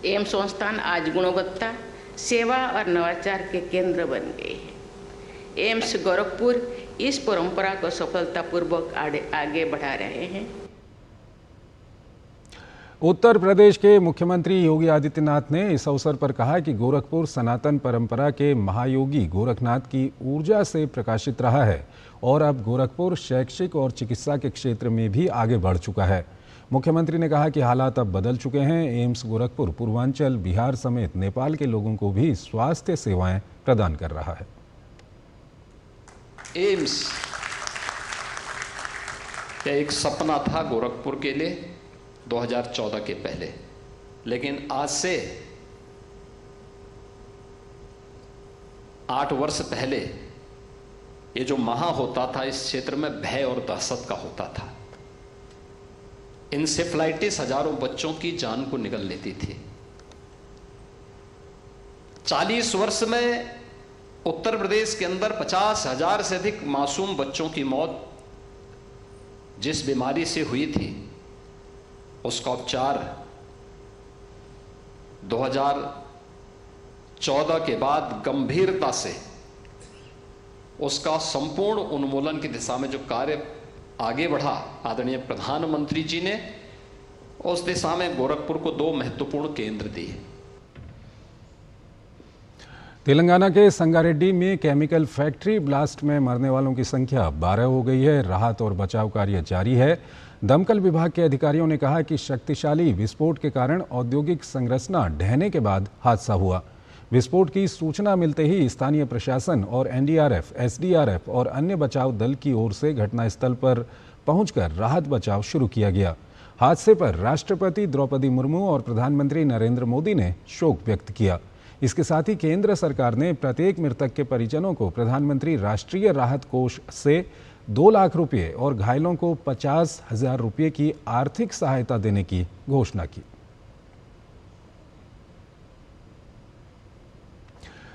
एम्स संस्थान आज गुणवत्ता, सेवा और नवाचार के केंद्र बन गए हैं। एम्स गोरखपुर इस परंपरा को सफलतापूर्वक आगे बढ़ा रहे हैं।
उत्तर प्रदेश के मुख्यमंत्री योगी आदित्यनाथ ने इस अवसर पर कहा कि गोरखपुर सनातन परंपरा के महायोगी गोरखनाथ की ऊर्जा से प्रकाशित रहा है और अब गोरखपुर शैक्षिक और चिकित्सा के क्षेत्र में भी आगे बढ़ चुका है। मुख्यमंत्री ने कहा कि हालात अब बदल चुके हैं। एम्स गोरखपुर पूर्वांचल, बिहार समेत नेपाल के लोगों को भी स्वास्थ्य सेवाएं प्रदान कर रहा है।
एम्स का एक सपना था गोरखपुर के लिए 2014 के पहले, लेकिन आज से 8 वर्ष पहले ये जो महा होता था, इस क्षेत्र में भय और दहशत का होता था। इंसेफ्लाइटिस हजारों बच्चों की जान को निगल लेती थी। 40 वर्ष में उत्तर प्रदेश के अंदर 50,000 से अधिक मासूम बच्चों की मौत जिस बीमारी से हुई थी, उसका उपचार 2014 के बाद गंभीरता से उसका संपूर्ण उन्मूलन की दिशा में जो कार्य आगे बढ़ा, आदरणीय प्रधानमंत्री जी ने उस दिशा में गोरखपुर को 2 महत्वपूर्ण केंद्र दिए।
तेलंगाना के संगारेड्डी में केमिकल फैक्ट्री ब्लास्ट में मरने वालों की संख्या 12 हो गई है। राहत और बचाव कार्य जारी है। दमकल विभाग के अधिकारियों ने कहा कि शक्तिशाली विस्फोट के कारण औद्योगिक संरचना ढहने के बाद हादसा हुआ। विस्फोट की सूचना मिलते ही स्थानीय प्रशासन और एनडीआरएफ, एसडीआरएफ और अन्य बचाव दल की ओर से घटनास्थल पर पहुंचकर राहत बचाव शुरू किया गया। हादसे पर राष्ट्रपति द्रौपदी मुर्मू और प्रधानमंत्री नरेंद्र मोदी ने शोक व्यक्त किया। इसके साथ ही केंद्र सरकार ने प्रत्येक मृतक के परिजनों को प्रधानमंत्री राष्ट्रीय राहत कोष से 2 लाख रुपये और घायलों को 50,000 रुपये की आर्थिक सहायता देने की घोषणा की।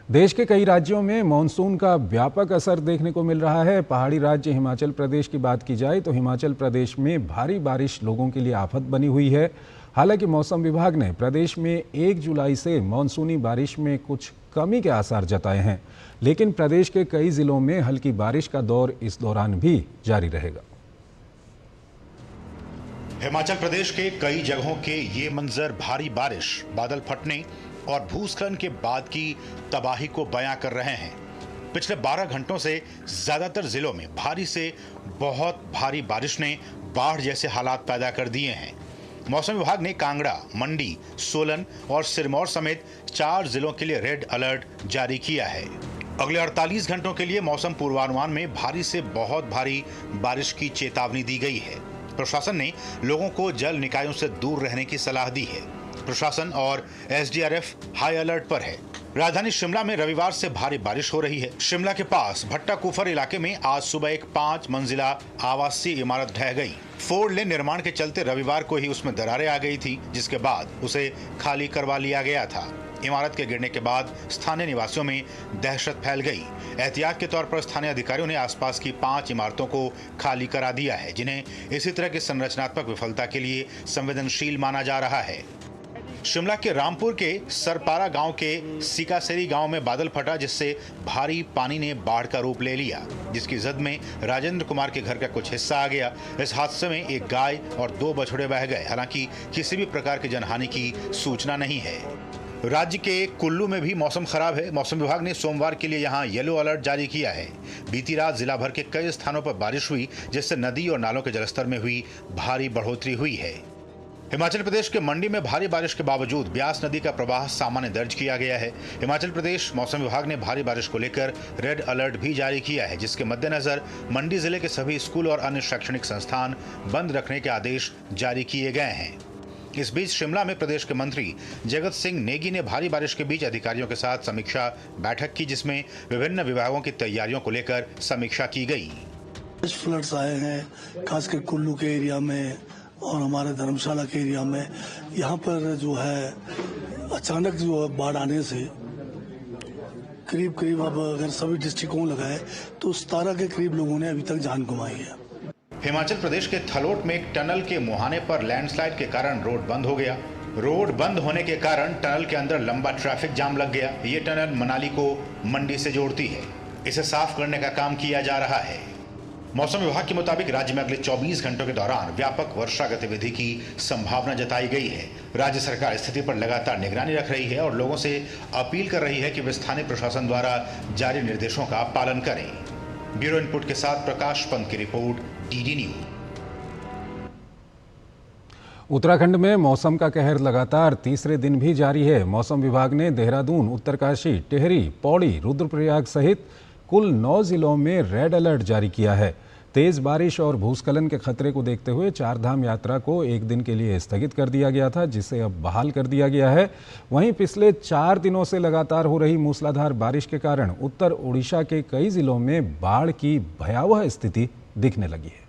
देश के कई राज्यों में मॉनसून का व्यापक असर देखने को मिल रहा है। पहाड़ी राज्य हिमाचल प्रदेश की बात की जाए तो हिमाचल प्रदेश में भारी बारिश लोगों के लिए आफत बनी हुई है। हालांकि मौसम विभाग ने प्रदेश में 1 जुलाई से मॉनसूनी बारिश में कुछ कमी के आसार जताए हैं, लेकिन प्रदेश के कई जिलों में हल्की बारिश का दौर इस दौरान भी जारी रहेगा।
हिमाचल प्रदेश के कई जगहों के ये मंजर भारी बारिश, बादल फटने और भूस्खलन के बाद की तबाही को बयां कर रहे हैं। पिछले 12 घंटों से ज्यादातर जिलों में भारी से बहुत भारी बारिश ने बाढ़ जैसे हालात पैदा कर दिए हैं। मौसम विभाग ने कांगड़ा, मंडी, सोलन और सिरमौर समेत 4 जिलों के लिए रेड अलर्ट जारी किया है। अगले 48 घंटों के लिए मौसम पूर्वानुमान में भारी से बहुत भारी बारिश की चेतावनी दी गई है। प्रशासन ने लोगों को जल निकायों से दूर रहने की सलाह दी है। प्रशासन और एसडीआरएफ हाई अलर्ट पर है। राजधानी शिमला में रविवार से भारी बारिश हो रही है। शिमला के पास भट्टा कुफर इलाके में आज सुबह एक 5 मंजिला आवासीय इमारत ढह गई। 4 लेन निर्माण के चलते रविवार को ही उसमें दरारें आ गई थी, जिसके बाद उसे खाली करवा लिया गया था। इमारत के गिरने के बाद स्थानीय निवासियों में दहशत फैल गई। एहतियात के तौर पर स्थानीय अधिकारियों ने आसपास की 5 इमारतों को खाली करा दिया है, जिन्हें इसी तरह की संरचनात्मक विफलता के लिए संवेदनशील माना जा रहा है। शिमला के रामपुर के सरपारा गांव के सिकासेरी गांव में बादल फटा, जिससे भारी पानी ने बाढ़ का रूप ले लिया, जिसकी जद में राजेंद्र कुमार के घर का कुछ हिस्सा आ गया। इस हादसे में एक गाय और 2 बछड़े बह गए। हालांकि किसी भी प्रकार की जनहानि की सूचना नहीं है। राज्य के कुल्लू में भी मौसम खराब है। मौसम विभाग ने सोमवार के लिए यहां येलो अलर्ट जारी किया है। बीती रात जिला भर के कई स्थानों पर बारिश हुई, जिससे नदी और नालों के जलस्तर में हुई भारी बढ़ोतरी हुई है। हिमाचल प्रदेश के मंडी में भारी बारिश के बावजूद ब्यास नदी का प्रवाह सामान्य दर्ज किया गया है। हिमाचल प्रदेश मौसम विभाग ने भारी बारिश को लेकर रेड अलर्ट भी जारी किया है, जिसके मद्देनजर मंडी जिले के सभी स्कूल और अन्य शैक्षणिक संस्थान बंद रखने के आदेश जारी किए गए हैं। इस बीच शिमला में प्रदेश के मंत्री जगत सिंह नेगी ने भारी बारिश के बीच अधिकारियों के साथ समीक्षा बैठक की, जिसमें विभिन्न विभागों की तैयारियों को लेकर समीक्षा की गई।
फ्लड्स आए हैं, खासकर कुल्लू के एरिया में और हमारे धर्मशाला के एरिया में। यहाँ पर जो है अचानक जो बाढ़ आने से करीब अब अगर सभी डिस्ट्रिक्टों लगाए तो 17 के करीब लोगों ने अभी तक जान गंवाई है।
हिमाचल प्रदेश के थलोट में एक टनल के मुहाने पर लैंडस्लाइड के कारण रोड बंद हो गया। रोड बंद होने के कारण टनल के अंदर लंबा ट्रैफिक जाम लग गया। ये टनल मनाली को मंडी से जोड़ती है। इसे साफ करने का काम किया जा रहा है। मौसम विभाग के मुताबिक राज्य में अगले 24 घंटों के दौरान व्यापक वर्षा गतिविधि की संभावना जताई गई है। राज्य सरकार स्थिति पर लगातार निगरानी रख रही है और लोगों से अपील कर रही है कि वे स्थानीय प्रशासन द्वारा जारी निर्देशों का पालन करें। ब्यूरो इनपुट के साथ प्रकाश पंत की रिपोर्ट, डीडी न्यूज।
उत्तराखंड में मौसम का कहर लगातार तीसरे दिन भी जारी है। मौसम विभाग ने देहरादून, उत्तरकाशी, टिहरी, पौड़ी, रुद्रप्रयाग सहित कुल 9 जिलों में रेड अलर्ट जारी किया है। तेज बारिश और भूस्खलन के खतरे को देखते हुए 4 धाम यात्रा को एक दिन के लिए स्थगित कर दिया गया था, जिसे अब बहाल कर दिया गया है। वहीं पिछले 4 दिनों से लगातार हो रही मूसलाधार बारिश के कारण उत्तर ओडिशा के कई जिलों में बाढ़ की भयावह स्थिति दिखने लगी है।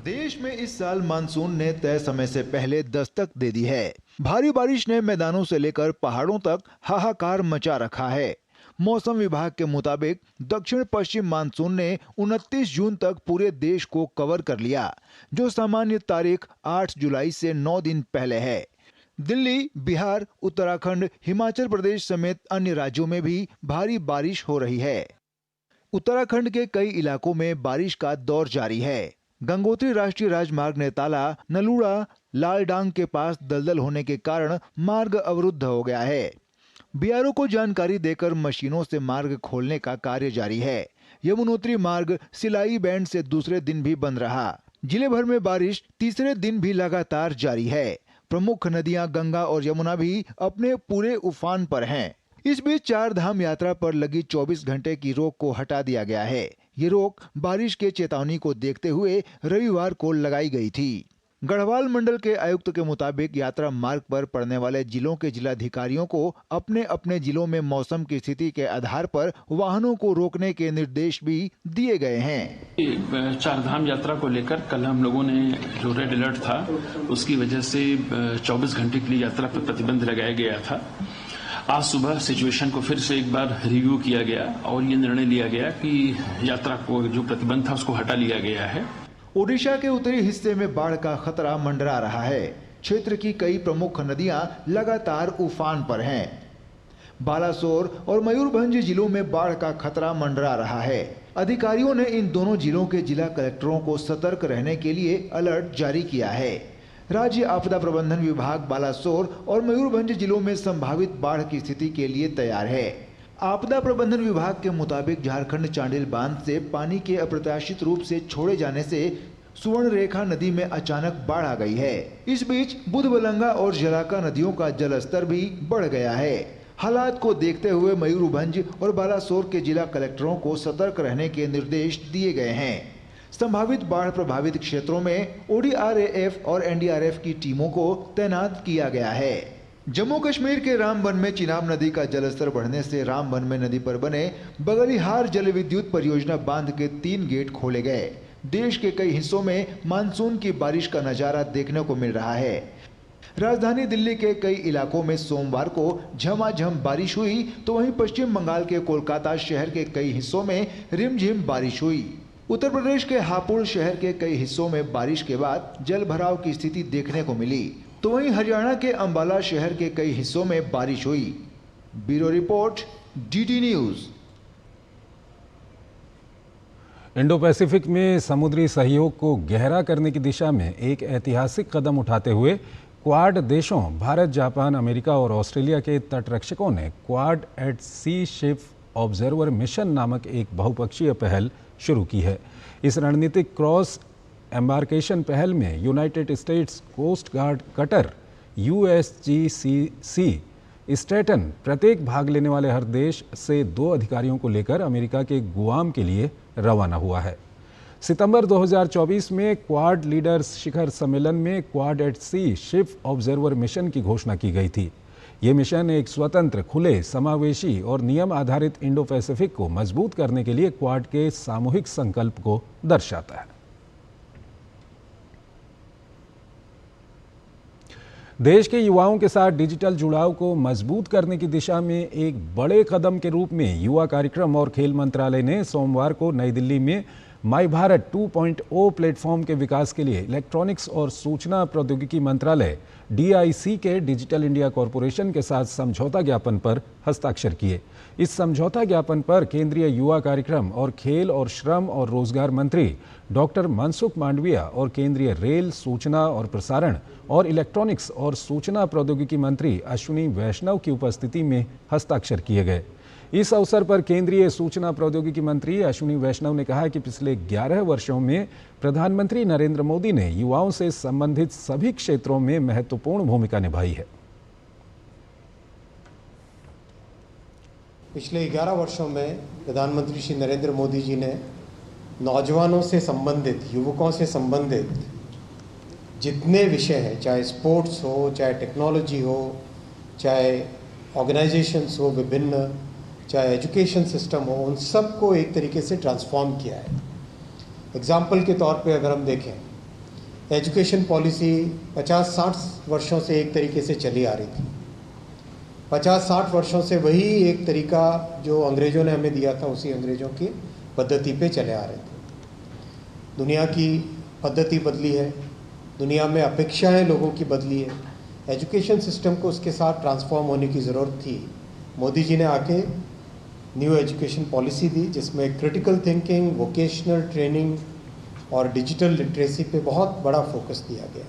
देश में इस साल मानसून ने तय समय से पहले दस्तक दे दी है। भारी बारिश ने मैदानों से लेकर पहाड़ों तक हाहाकार मचा रखा है। मौसम विभाग के मुताबिक दक्षिण पश्चिम मानसून ने 29 जून तक पूरे देश को कवर कर लिया, जो सामान्य तारीख 8 जुलाई से 9 दिन पहले है। दिल्ली, बिहार, उत्तराखंड, हिमाचल प्रदेश समेत अन्य राज्यों में भी भारी बारिश हो रही है। उत्तराखंड के कई इलाकों में बारिश का दौर जारी है। गंगोत्री राष्ट्रीय राजमार्ग नेताला नलूड़ा लालडांग के पास दलदल होने के कारण मार्ग अवरुद्ध हो गया है। बीआरओ को जानकारी देकर मशीनों से मार्ग खोलने का कार्य जारी है। यमुनोत्री मार्ग सिलाई बैंड से दूसरे दिन भी बंद रहा। जिले भर में बारिश तीसरे दिन भी लगातार जारी है। प्रमुख नदियां गंगा और यमुना भी अपने पूरे उफान पर हैं। इस बीच 4 धाम यात्रा पर लगी 24 घंटे की रोक को हटा दिया गया है। ये रोक बारिश के चेतावनी को देखते हुए रविवार को लगाई गई थी। गढ़वाल मंडल के आयुक्त के मुताबिक यात्रा मार्ग पर पड़ने वाले जिलों के जिलाधिकारियों को अपने अपने जिलों में मौसम की स्थिति के आधार पर वाहनों को रोकने के निर्देश भी दिए गए हैं।
4 धाम यात्रा को लेकर कल हम लोगों ने जो रेड अलर्ट था उसकी वजह से 24 घंटे के लिए यात्रा पर प्रतिबंध लगाया गया था। आज सुबह सिचुएशन को फिर से एक बार रिव्यू किया गया और ये निर्णय लिया गया कि यात्रा को जो प्रतिबंध था उसको हटा लिया गया है।
ओडिशा के उत्तरी हिस्से में बाढ़ का खतरा मंडरा रहा है। क्षेत्र की कई प्रमुख नदियां लगातार उफान पर हैं। बालासोर और मयूरभंज जिलों में बाढ़ का खतरा मंडरा रहा है। अधिकारियों ने इन दोनों जिलों के जिला कलेक्टरों को सतर्क रहने के लिए अलर्ट जारी किया है। राज्य आपदा प्रबंधन विभाग बालासोर और मयूरभंज जिलों में संभावित बाढ़ की स्थिति के लिए तैयार है। आपदा प्रबंधन विभाग के मुताबिक झारखंड चांडिल बांध से पानी के अप्रत्याशित रूप से छोड़े जाने से सुवर्णरेखा नदी में अचानक बाढ़ आ गई है। इस बीच बुधबलंगा और जलाका नदियों का जलस्तर भी बढ़ गया है। हालात को देखते हुए मयूरभंज और बालासोर के जिला कलेक्टरों को सतर्क रहने के निर्देश दिए गए हैं। संभावित बाढ़ प्रभावित क्षेत्रों में ODRAF और NDRF की टीमों को तैनात किया गया है। जम्मू कश्मीर के रामबन में चिनाब नदी का जलस्तर बढ़ने से रामबन में नदी पर बने बगलिहार जल विद्युत परियोजना बांध के 3 गेट खोले गए। देश के कई हिस्सों में मानसून की बारिश का नजारा देखने को मिल रहा है। राजधानी दिल्ली के कई इलाकों में सोमवार को झमाझम बारिश हुई, तो वहीं पश्चिम बंगाल के कोलकाता शहर के कई हिस्सों में रिमझिम बारिश हुई। उत्तर प्रदेश के हापुड़ शहर के कई हिस्सों में बारिश के बाद जल भराव की स्थिति देखने को मिली, तो वहीं हरियाणा के अंबाला शहर के कई हिस्सों में बारिश हुई। Bureau report, DD news.
Indo Pacific में समुद्री सहयोग को गहरा करने की दिशा में एक ऐतिहासिक कदम उठाते हुए क्वाड देशों भारत, जापान, अमेरिका और ऑस्ट्रेलिया के तटरक्षकों ने क्वाड एट सी शिप ऑब्जर्वर मिशन नामक एक बहुपक्षीय पहल शुरू की है। इस रणनीतिक क्रॉस एम्बार्केशन पहल में United States Coast Guard cutter USGCC Stratton प्रत्येक भाग लेने वाले हर देश से 2 अधिकारियों को लेकर अमेरिका के गुआम के लिए रवाना हुआ है। सितंबर 2024 में क्वाड लीडर्स शिखर सम्मेलन में क्वाड एट सी शिप ऑब्जर्वर मिशन की घोषणा की गई थी। ये मिशन एक स्वतंत्र, खुले, समावेशी और नियम आधारित इंडो पैसिफिक को मजबूत करने के लिए क्वाड के सामूहिक संकल्प को दर्शाता है। देश के युवाओं के साथ डिजिटल जुड़ाव को मजबूत करने की दिशा में एक बड़े कदम के रूप में युवा कार्यक्रम और खेल मंत्रालय ने सोमवार को नई दिल्ली में माई भारत 2.0 प्लेटफॉर्म के विकास के लिए इलेक्ट्रॉनिक्स और सूचना प्रौद्योगिकी मंत्रालय DIC के डिजिटल इंडिया कॉरपोरेशन के साथ समझौता ज्ञापन पर हस्ताक्षर किए। इस समझौता ज्ञापन पर केंद्रीय युवा कार्यक्रम और खेल और श्रम और रोजगार मंत्री डॉक्टर मनसुख मांडविया और केंद्रीय रेल, सूचना और प्रसारण और इलेक्ट्रॉनिक्स और सूचना प्रौद्योगिकी मंत्री अश्विनी वैष्णव की उपस्थिति में हस्ताक्षर किए गए। इस अवसर पर केंद्रीय सूचना प्रौद्योगिकी मंत्री अश्विनी वैष्णव ने कहा कि पिछले 11 वर्षों में प्रधानमंत्री नरेंद्र मोदी ने युवाओं से संबंधित सभी क्षेत्रों में महत्वपूर्ण भूमिका निभाई है।
पिछले 11 वर्षों में प्रधानमंत्री श्री नरेंद्र मोदी जी ने नौजवानों से संबंधित, युवकों से संबंधित जितने विषय हैं, चाहे स्पोर्ट्स हो, चाहे टेक्नोलॉजी हो, चाहे ऑर्गेनाइजेशंस हो विभिन्न, चाहे एजुकेशन सिस्टम हो, उन सब को एक तरीके से ट्रांसफॉर्म किया है। एग्जाम्पल के तौर पे अगर हम देखें, एजुकेशन पॉलिसी 50-60 वर्षों से एक तरीके से चली आ रही थी 50-60 वर्षों से वही एक तरीका जो अंग्रेजों ने हमें दिया था, उसी अंग्रेजों की पद्धति पे चले आ रहे थे। दुनिया की पद्धति बदली है, दुनिया में अपेक्षाएं लोगों की बदली है, एजुकेशन सिस्टम को उसके साथ ट्रांसफॉर्म होने की ज़रूरत थी। मोदी जी ने आके न्यू एजुकेशन पॉलिसी दी, जिसमें क्रिटिकल थिंकिंग, वोकेशनल ट्रेनिंग और डिजिटल लिटरेसी पे बहुत बड़ा फोकस दिया गया।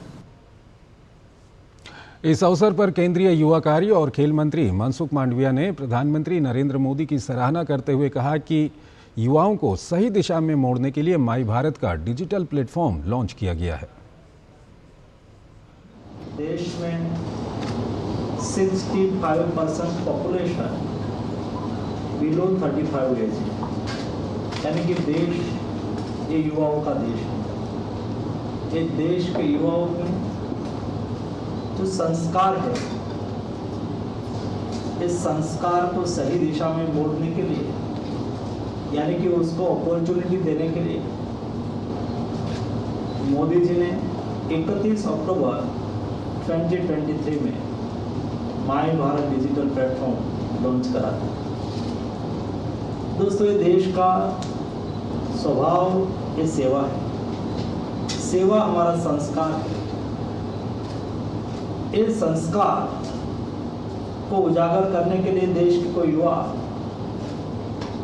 इस अवसर पर केंद्रीय युवा कार्य और खेल मंत्री मनसुख मांडविया ने प्रधानमंत्री नरेंद्र मोदी की सराहना करते हुए कहा कि युवाओं को सही दिशा में मोड़ने के लिए माई भारत का डिजिटल प्लेटफॉर्म लॉन्च किया गया है।
देश में 65% पॉपुलेशन बिलो 35 एज, यानी कि देश ये युवाओं का देश है। ये देश के युवाओं में जो संस्कार है, इस संस्कार को सही दिशा में मोड़ने के लिए, यानी कि उसको अपॉर्चुनिटी देने के लिए मोदी जी ने 31 अक्टूबर 2023 में माई भारत डिजिटल प्लेटफॉर्म लॉन्च करा था। दोस्तों, ये देश का स्वभाव ये सेवा है, सेवा हमारा संस्कार है। इस संस्कार को उजागर करने के लिए देश के कोई युवा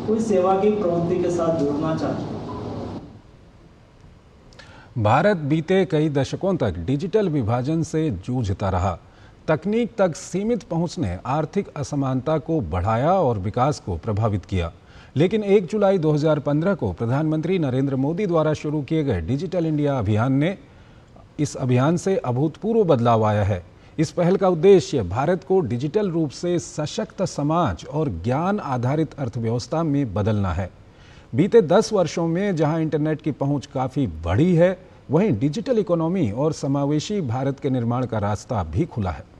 कोई सेवा की प्रवृत्ति के साथ जुड़ना चाहते हैं।
भारत बीते कई दशकों तक डिजिटल विभाजन से जूझता रहा। तकनीक तक सीमित पहुंच ने आर्थिक असमानता को बढ़ाया और विकास को प्रभावित किया। लेकिन 1 जुलाई 2015 को प्रधानमंत्री नरेंद्र मोदी द्वारा शुरू किए गए डिजिटल इंडिया अभियान से अभूतपूर्व बदलाव आया है। इस पहल का उद्देश्य भारत को डिजिटल रूप से सशक्त समाज और ज्ञान आधारित अर्थव्यवस्था में बदलना है। बीते 10 वर्षों में जहां इंटरनेट की पहुंच काफ़ी बढ़ी है, वहीं डिजिटल इकोनॉमी और समावेशी भारत के निर्माण का रास्ता भी खुला है।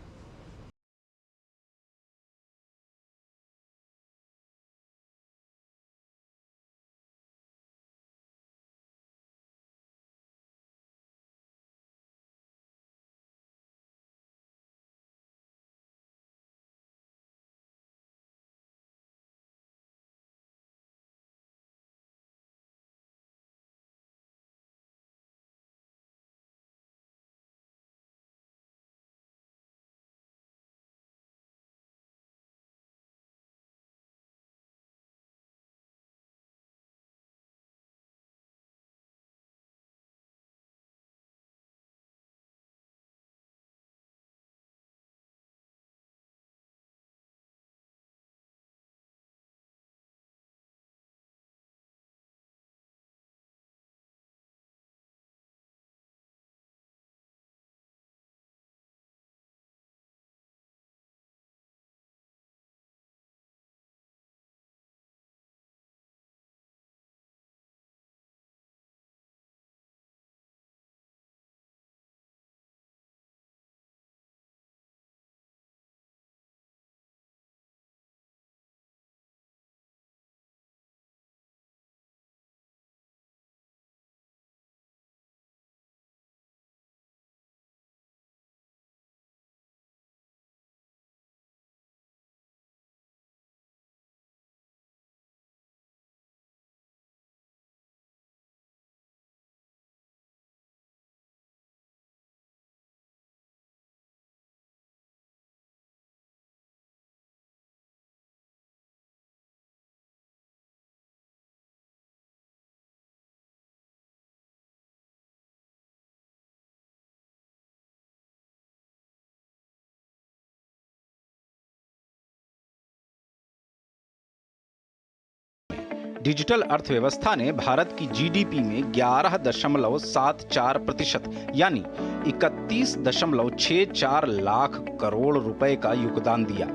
डिजिटल अर्थव्यवस्था ने भारत की जीडीपी में 11.74% यानी 31.64 लाख करोड़ रुपए का योगदान दिया।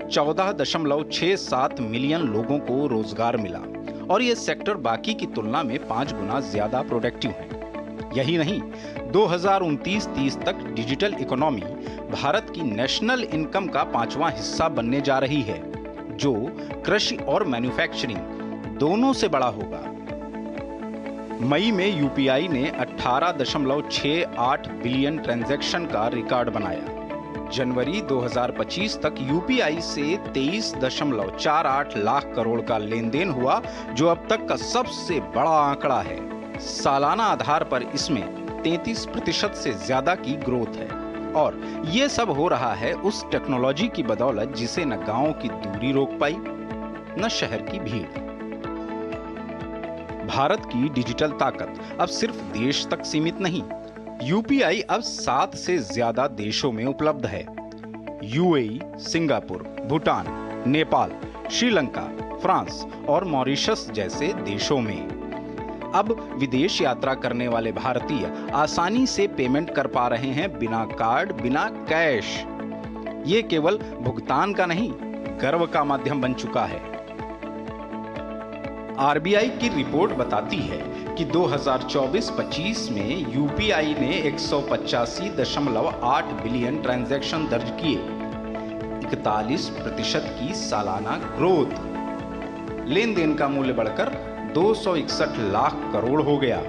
14.67 मिलियन लोगों को रोजगार मिला और ये सेक्टर बाकी की तुलना में 5 गुना ज्यादा प्रोडक्टिव है। यही नहीं, 2029-30 तक डिजिटल इकोनॉमी भारत की नेशनल इनकम का 5वां हिस्सा बनने जा रही है, जो कृषि और मैन्युफैक्चरिंग दोनों से बड़ा होगा। मई में यूपीआई ने 18.68 बिलियन ट्रांजैक्शन का रिकॉर्ड बनाया। जनवरी 2025 तक यूपीआई से 23.48 लाख करोड़ का लेन देन हुआ, जो अब तक का सबसे बड़ा आंकड़ा है। सालाना आधार पर इसमें 33% से ज्यादा की ग्रोथ है और ये सब हो रहा है उस टेक्नोलॉजी की बदौलत जिसे न गांव की दूरी रोक पाई न शहर की भीड़। भारत की डिजिटल ताकत अब सिर्फ देश तक सीमित नहीं, यूपीआई अब 7 से ज्यादा देशों में उपलब्ध है। UAE, Singapore, Bhutan, Nepal, Sri Lanka, France और मॉरिशस जैसे देशों में। अब विदेश यात्रा करने वाले भारतीय आसानी से पेमेंट कर पा रहे हैं बिना कार्ड, बिना कैश। ये केवल भुगतान का नहीं, गर्व का माध्यम बन चुका है। आरबीआई की रिपोर्ट बताती है कि 2024-25 में यूपीआई ने 185.8 बिलियन ट्रांजैक्शन दर्ज किए, 41% की सालाना ग्रोथ। लेन देन का मूल्य बढ़कर 261 लाख करोड़ हो गया।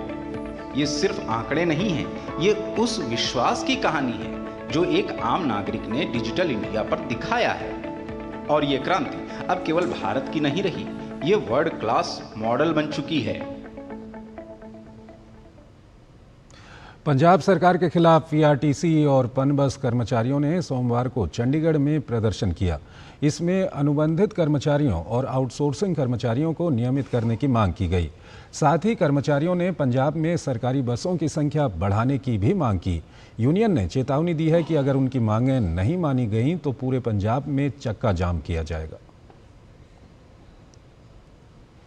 ये सिर्फ आंकड़े नहीं हैं, ये उस विश्वास की कहानी है जो एक आम नागरिक ने डिजिटल इंडिया पर दिखाया है। और ये क्रांति अब केवल भारत की नहीं रही, ये वर्ल्ड क्लास मॉडल बन चुकी है।
पंजाब सरकार के खिलाफ पीआरटीसी और पनबस कर्मचारियों ने सोमवार को चंडीगढ़ में प्रदर्शन किया। इसमें अनुबंधित कर्मचारियों और आउटसोर्सिंग कर्मचारियों को नियमित करने की मांग की गई। साथ ही कर्मचारियों ने पंजाब में सरकारी बसों की संख्या बढ़ाने की भी मांग की। यूनियन ने चेतावनी दी है कि अगर उनकी मांगें नहीं मानी गईं तो पूरे पंजाब में चक्का जाम किया जाएगा।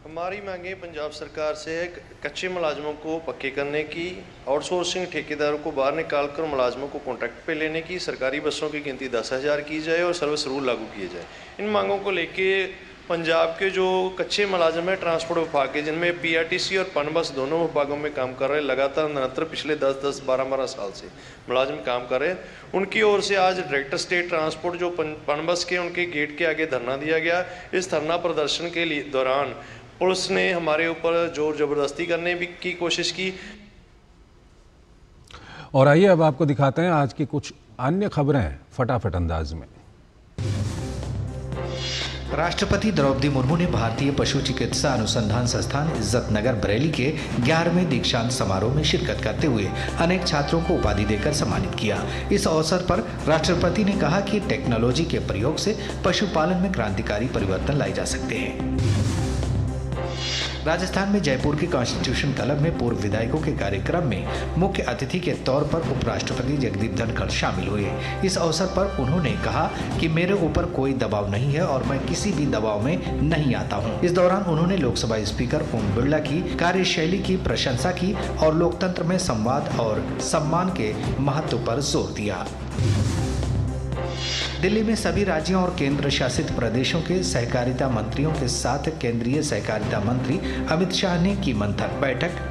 हमारी मांगे पंजाब सरकार से है कच्चे मुलाजमों को पक्के करने की, आउटसोर्सिंग ठेकेदारों को बाहर निकालकर मुलाजमों को कॉन्ट्रैक्ट पे लेने की, सरकारी बसों की गिनती 10,000 की जाए और सर्विस रूल लागू किए जाए। इन मांगों को लेके पंजाब के जो कच्चे मुलाजम हैं ट्रांसपोर्ट विभाग के, जिनमें पीआरटीसी और पनबस दोनों विभागों में काम कर रहे हैं, लगातार निरंतर पिछले 10-10, 12-12 साल से मुलाजिम काम कर रहे हैं, उनकी ओर से आज डायरेक्टर स्टेट ट्रांसपोर्ट जो पनबस के उनके गेट के आगे धरना दिया गया। इस धरना प्रदर्शन के दौरान पुलिस ने हमारे ऊपर जोर जबरदस्ती करने की कोशिश की।
और आइए अब आपको दिखाते हैं आज की कुछ अन्य खबरें फटाफट अंदाज में।
राष्ट्रपति द्रौपदी मुर्मू ने भारतीय पशु चिकित्सा अनुसंधान संस्थान इज्जत नगर बरेली के 11वें दीक्षांत समारोह में शिरकत करते हुए अनेक छात्रों को उपाधि देकर सम्मानित किया। इस अवसर पर राष्ट्रपति ने कहा कि टेक्नोलॉजी के प्रयोग से पशुपालन में क्रांतिकारी परिवर्तन लाए जा सकते हैं। राजस्थान में जयपुर के कॉन्स्टिट्यूशन क्लब में पूर्व विधायकों के कार्यक्रम में मुख्य अतिथि के तौर पर उपराष्ट्रपति जगदीप धनखड़ शामिल हुए। इस अवसर पर उन्होंने कहा कि मेरे ऊपर कोई दबाव नहीं है और मैं किसी भी दबाव में नहीं आता हूं। इस दौरान उन्होंने लोकसभा स्पीकर ओम बिरला की कार्यशैली की प्रशंसा की और लोकतंत्र में संवाद और सम्मान के महत्व पर जोर दिया। दिल्ली में सभी राज्यों और केंद्र शासित प्रदेशों के सहकारिता मंत्रियों के साथ केंद्रीय सहकारिता मंत्री अमित शाह ने की मंथन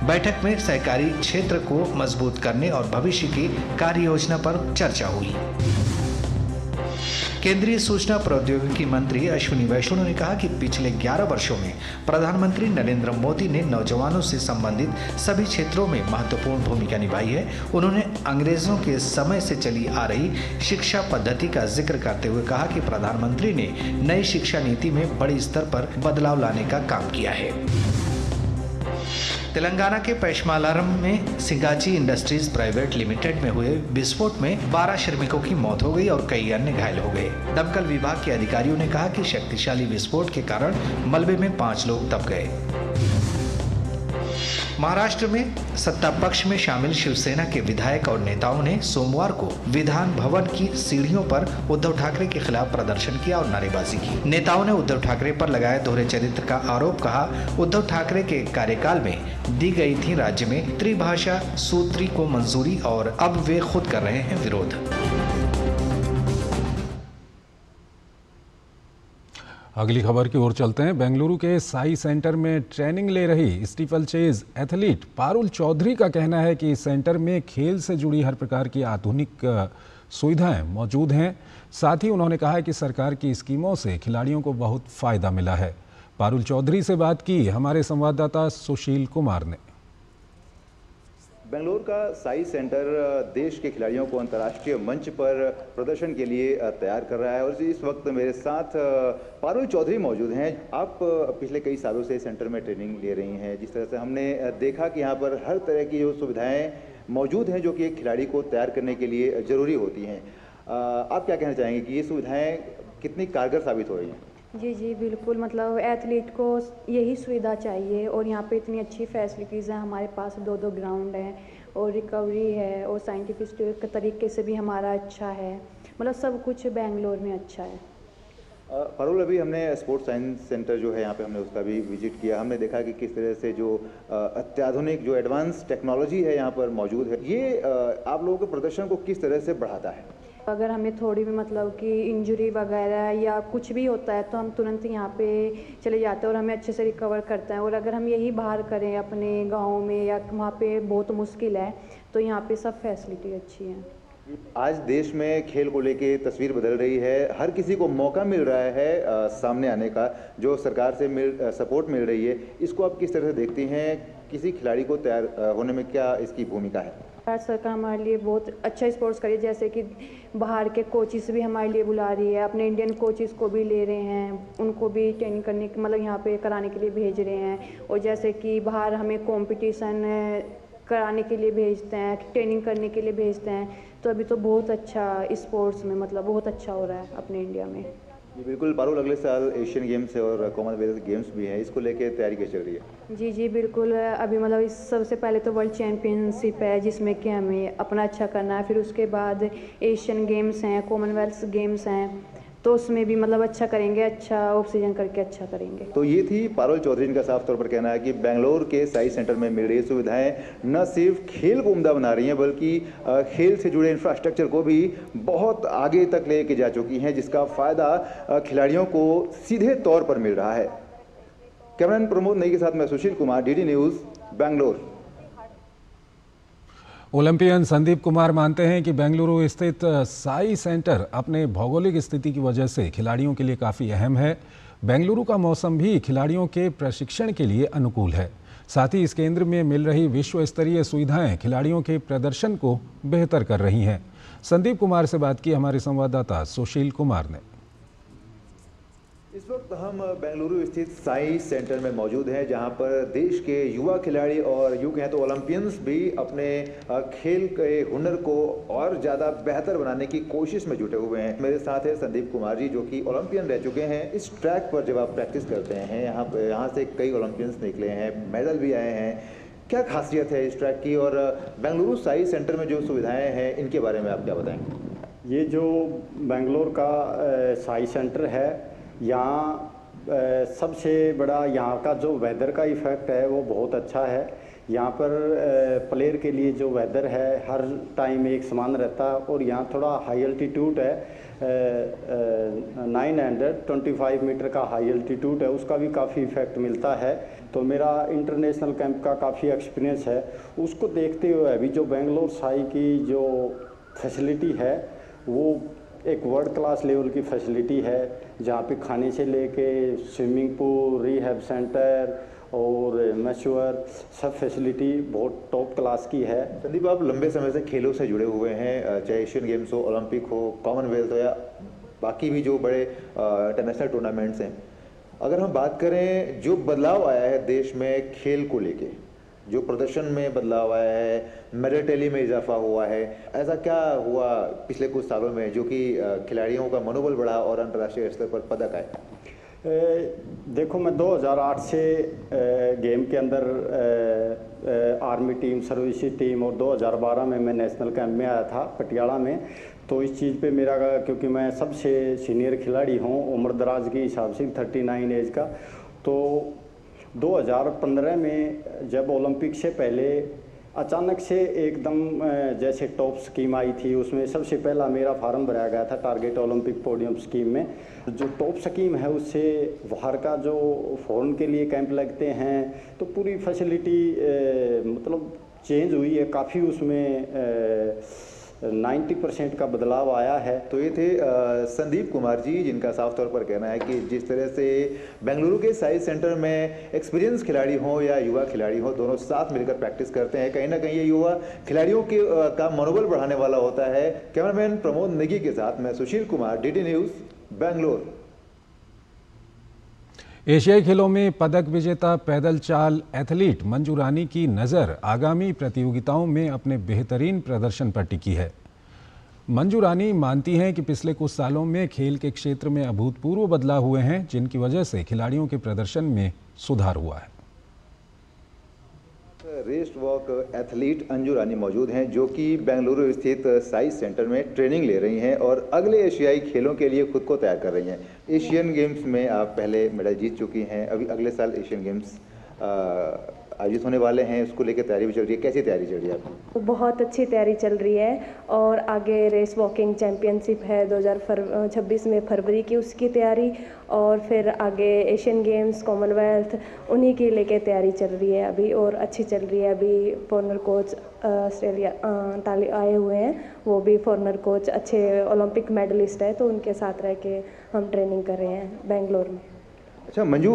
बैठक में सहकारी क्षेत्र को मजबूत करने और भविष्य की कार्य योजना पर चर्चा हुई। केंद्रीय सूचना प्रौद्योगिकी मंत्री अश्विनी वैष्णव ने कहा कि पिछले 11 वर्षों में प्रधानमंत्री नरेंद्र मोदी ने नौजवानों से संबंधित सभी क्षेत्रों में महत्वपूर्ण भूमिका निभाई है। उन्होंने अंग्रेजों के समय से चली आ रही शिक्षा पद्धति का जिक्र करते हुए कहा कि प्रधानमंत्री ने नई शिक्षा नीति में बड़े स्तर पर बदलाव लाने का काम किया है। तेलंगाना के पैशमालारम में सिंगाची इंडस्ट्रीज प्राइवेट लिमिटेड में हुए विस्फोट में 12 श्रमिकों की मौत हो गई और कई अन्य घायल हो गए। दमकल विभाग के अधिकारियों ने कहा कि शक्तिशाली विस्फोट के कारण मलबे में 5 लोग दब गए। महाराष्ट्र में सत्ता पक्ष में शामिल शिवसेना के विधायक और नेताओं ने सोमवार को विधान भवन की सीढ़ियों पर उद्धव ठाकरे के खिलाफ प्रदर्शन किया और नारेबाजी की। नेताओं ने उद्धव ठाकरे पर लगाए दोहरे चरित्र का आरोप, कहा उद्धव ठाकरे के कार्यकाल में दी गई थी राज्य में त्रिभाषा सूत्री को मंजूरी और अब वे खुद कर रहे हैं विरोध।
अगली खबर की ओर चलते हैं। बेंगलुरु के साई सेंटर में ट्रेनिंग ले रही steeplechase athlete Parul Chaudhary का कहना है कि इस सेंटर में खेल से जुड़ी हर प्रकार की आधुनिक सुविधाएं मौजूद हैं। साथ ही उन्होंने कहा है कि सरकार की स्कीमों से खिलाड़ियों को बहुत फायदा मिला है। पारुल चौधरी से बात की हमारे संवाददाता सुशील कुमार ने।
बेंगलोर का साई सेंटर देश के खिलाड़ियों को अंतर्राष्ट्रीय मंच पर प्रदर्शन के लिए तैयार कर रहा है और इस वक्त मेरे साथ पारुल चौधरी मौजूद हैं। आप पिछले कई सालों से सेंटर में ट्रेनिंग ले रही हैं। जिस तरह से हमने देखा कि यहाँ पर हर तरह की जो सुविधाएं मौजूद हैं जो कि एक खिलाड़ी को तैयार करने के लिए ज़रूरी होती हैं। आप क्या कहना चाहेंगे कि ये सुविधाएँ कितनी कारगर साबित हो रही हैं?
जी बिल्कुल, मतलब एथलीट को यही सुविधा चाहिए और यहाँ पे इतनी अच्छी फैसिलिटीज़ हैं। हमारे पास 2 ग्राउंड हैं और रिकवरी है और साइंटिफिक तरीके से भी हमारा अच्छा है, मतलब सब कुछ बेंगलोर में अच्छा है।
पारुल, अभी हमने स्पोर्ट्स साइंस सेंटर जो है यहाँ पे हमने उसका भी विजिट किया। हमने देखा कि किस तरह से जो अत्याधुनिक जो एडवांस टेक्नोलॉजी है यहाँ पर मौजूद है, ये आप लोगों के प्रदर्शन को किस तरह से बढ़ाता है?
अगर हमें थोड़ी भी मतलब कि इंजरी वगैरह या कुछ भी होता है तो हम तुरंत यहाँ पे चले जाते हैं और हमें अच्छे से रिकवर करते हैं। और अगर हम यही बाहर करें अपने गांव में या वहाँ पे बहुत मुश्किल है, तो यहाँ पे सब फैसिलिटी अच्छी है।
आज देश में खेल को लेके तस्वीर बदल रही है। हर किसी को मौका मिल रहा है सामने आने का, जो सरकार से सपोर्ट मिल रही है। इसको आप किस तरह से देखती हैं? किसी खिलाड़ी को तैयार होने में क्या इसकी भूमिका है?
भारत सरकार हमारे लिए बहुत अच्छा स्पोर्ट्स कर रही है, जैसे कि बाहर के कोचिस भी हमारे लिए बुला रही है, अपने इंडियन कोचिस को भी ले रहे हैं, उनको भी ट्रेनिंग करने मतलब यहाँ पे कराने के लिए भेज रहे हैं। और जैसे कि बाहर हमें कंपटीशन कराने के लिए भेजते हैं, ट्रेनिंग करने के लिए भेजते हैं। तो अभी तो बहुत अच्छा स्पोर्ट्स में मतलब बहुत अच्छा हो रहा है अपने इंडिया में।
जी बिल्कुल पारुल, अगले साल एशियन गेम्स और कॉमनवेल्थ गेम्स भी हैं, इसको लेके तैयारी कैसे चल रही है?
जी बिल्कुल, अभी मतलब इस सबसे पहले तो वर्ल्ड चैम्पियनशिप है जिसमें कि हमें अपना अच्छा करना है। फिर उसके बाद एशियन गेम्स हैं, कॉमनवेल्थ गेम्स हैं, तो उसमें भी मतलब अच्छा करेंगे, अच्छा ऑक्सीजन करके अच्छा करेंगे।
तो ये थी पारुल चौधरी, इनका साफ तौर पर कहना है कि बेंगलोर के साई सेंटर में मिल रही सुविधाएं न सिर्फ खेल को उम्दा बना रही हैं बल्कि खेल से जुड़े इंफ्रास्ट्रक्चर को भी बहुत आगे तक लेके जा चुकी हैं, जिसका फायदा खिलाड़ियों को सीधे तौर पर मिल रहा है। कैमरामैन प्रमोद नई के साथ मैं Sushil Kumar, DD news, Bangalore.
Olympian Sandeep Kumar मानते हैं कि बेंगलुरु स्थित साई सेंटर अपने भौगोलिक स्थिति की वजह से खिलाड़ियों के लिए काफ़ी अहम है। बेंगलुरु का मौसम भी खिलाड़ियों के प्रशिक्षण के लिए अनुकूल है। साथ ही इस केंद्र में मिल रही विश्व स्तरीय सुविधाएं खिलाड़ियों के प्रदर्शन को बेहतर कर रही हैं। संदीप कुमार से बात की हमारे संवाददाता सुशील कुमार ने।
इस वक्त हम बेंगलुरु स्थित साई सेंटर में मौजूद हैं, जहां पर देश के युवा खिलाड़ी और यूँ कहें तो ओलंपियंस भी अपने खेल के हुनर को और ज़्यादा बेहतर बनाने की कोशिश में जुटे हुए हैं। मेरे साथ है संदीप कुमार जी, जो कि ओलंपियन रह चुके हैं। इस ट्रैक पर जब आप प्रैक्टिस करते हैं, यहाँ से कई ओलंपियंस निकले हैं, मेडल भी आए हैं, क्या खासियत है इस ट्रैक की? और बेंगलुरु साई सेंटर में जो सुविधाएँ हैं इनके बारे में आप क्या बताएँगे?
ये जो बेंगलोर का साई सेंटर है, यहाँ सबसे बड़ा यहाँ का जो वेदर का इफ़ेक्ट है वो बहुत अच्छा है। यहाँ पर प्लेयर के लिए जो वेदर है हर टाइम एक समान रहता है और यहाँ थोड़ा हाई अल्टीट्यूड है, 925 मीटर का हाई अल्टीट्यूड है, उसका भी काफ़ी इफ़ेक्ट मिलता है। तो मेरा इंटरनेशनल कैंप का काफ़ी एक्सपीरियंस है। उसको देखते हुए अभी जो बेंगलोर साई की जो फैसिलिटी है वो एक वर्ल्ड क्लास लेवल की फैसिलिटी है, जहाँ पे खाने से लेके स्विमिंग पूल, रिहैब सेंटर और मैच्योर सब फैसिलिटी बहुत टॉप क्लास की है।
संदीप, आप लंबे समय से खेलों से जुड़े हुए हैं, चाहे एशियन गेम्स हो, ओलंपिक हो, कॉमनवेल्थ हो या बाकी भी जो बड़े इंटरनेशनल टूर्नामेंट्स हैं। अगर हम बात करें जो बदलाव आया है देश में खेल को लेके, जो प्रदर्शन में बदलाव आया है, मेडल टैली में इजाफा हुआ है, ऐसा क्या हुआ पिछले कुछ सालों में जो कि खिलाड़ियों का मनोबल बढ़ा और अंतर्राष्ट्रीय स्तर पर पदक आए?
देखो, मैं 2008 से गेम के अंदर आर्मी टीम, सर्विसेज टीम और 2012 में मैं नेशनल कैंप में आया था पटियाला में। तो इस चीज़ पे मेरा, क्योंकि मैं सबसे सीनियर खिलाड़ी हूँ उम्र दराज के हिसाब से 39 एज का, तो 2015 में जब ओलंपिक से पहले अचानक से एकदम जैसे टॉप स्कीम आई थी, उसमें सबसे पहला मेरा फार्म भराया गया था टारगेट ओलंपिक पोडियम स्कीम में। जो टॉप स्कीम है उससे बाहर का जो फॉरेन के लिए कैंप लगते हैं तो पूरी फैसिलिटी मतलब चेंज हुई है काफ़ी। उसमें 90% का बदलाव आया है।
तो ये थे संदीप कुमार जी, जिनका साफ तौर पर कहना है कि जिस तरह से बेंगलुरु के साइंस सेंटर में एक्सपीरियंस खिलाड़ी हों या युवा खिलाड़ी हों, दोनों साथ मिलकर प्रैक्टिस करते हैं, कहीं ना कहीं ये युवा खिलाड़ियों के का मनोबल बढ़ाने वाला होता है। कैमरामैन प्रमोद नेगी के साथ मैं सुशील कुमार, डीडी न्यूज़, बेंगलोर।
एशियाई खेलों में पदक विजेता पैदल चाल एथलीट मंजू रानी की नज़र आगामी प्रतियोगिताओं में अपने बेहतरीन प्रदर्शन पर टिकी है। मंजू रानी मानती हैं कि पिछले कुछ सालों में खेल के क्षेत्र में अभूतपूर्व बदलाव हुए हैं, जिनकी वजह से खिलाड़ियों के प्रदर्शन में सुधार हुआ है।
रेस्ट वॉक एथलीट अंजू रानी मौजूद हैं, जो कि बेंगलुरु स्थित साइंस सेंटर में ट्रेनिंग ले रही हैं और अगले एशियाई खेलों के लिए खुद को तैयार कर रही हैं। एशियन गेम्स में आप पहले मेडल जीत चुकी हैं, अभी अगले साल एशियन गेम्स आयोजित होने वाले हैं, उसको लेकर तैयारी भी चल रही है। कैसी तैयारी चल रही है आपकी?
बहुत अच्छी तैयारी चल रही है और आगे रेस वॉकिंग चैम्पियनशिप है 2026 में फरवरी की, उसकी तैयारी, और फिर आगे एशियन गेम्स, कॉमनवेल्थ, उन्हीं की लेके तैयारी चल रही है अभी, और अच्छी चल रही है। अभी फॉरनर कोच ऑस्ट्रेलिया आए हुए हैं, वो भी फॉरनर कोच अच्छे ओलंपिक मेडलिस्ट है, तो उनके साथ रह के हम ट्रेनिंग कर रहे हैं बेंगलोर में।
अच्छा मंजू,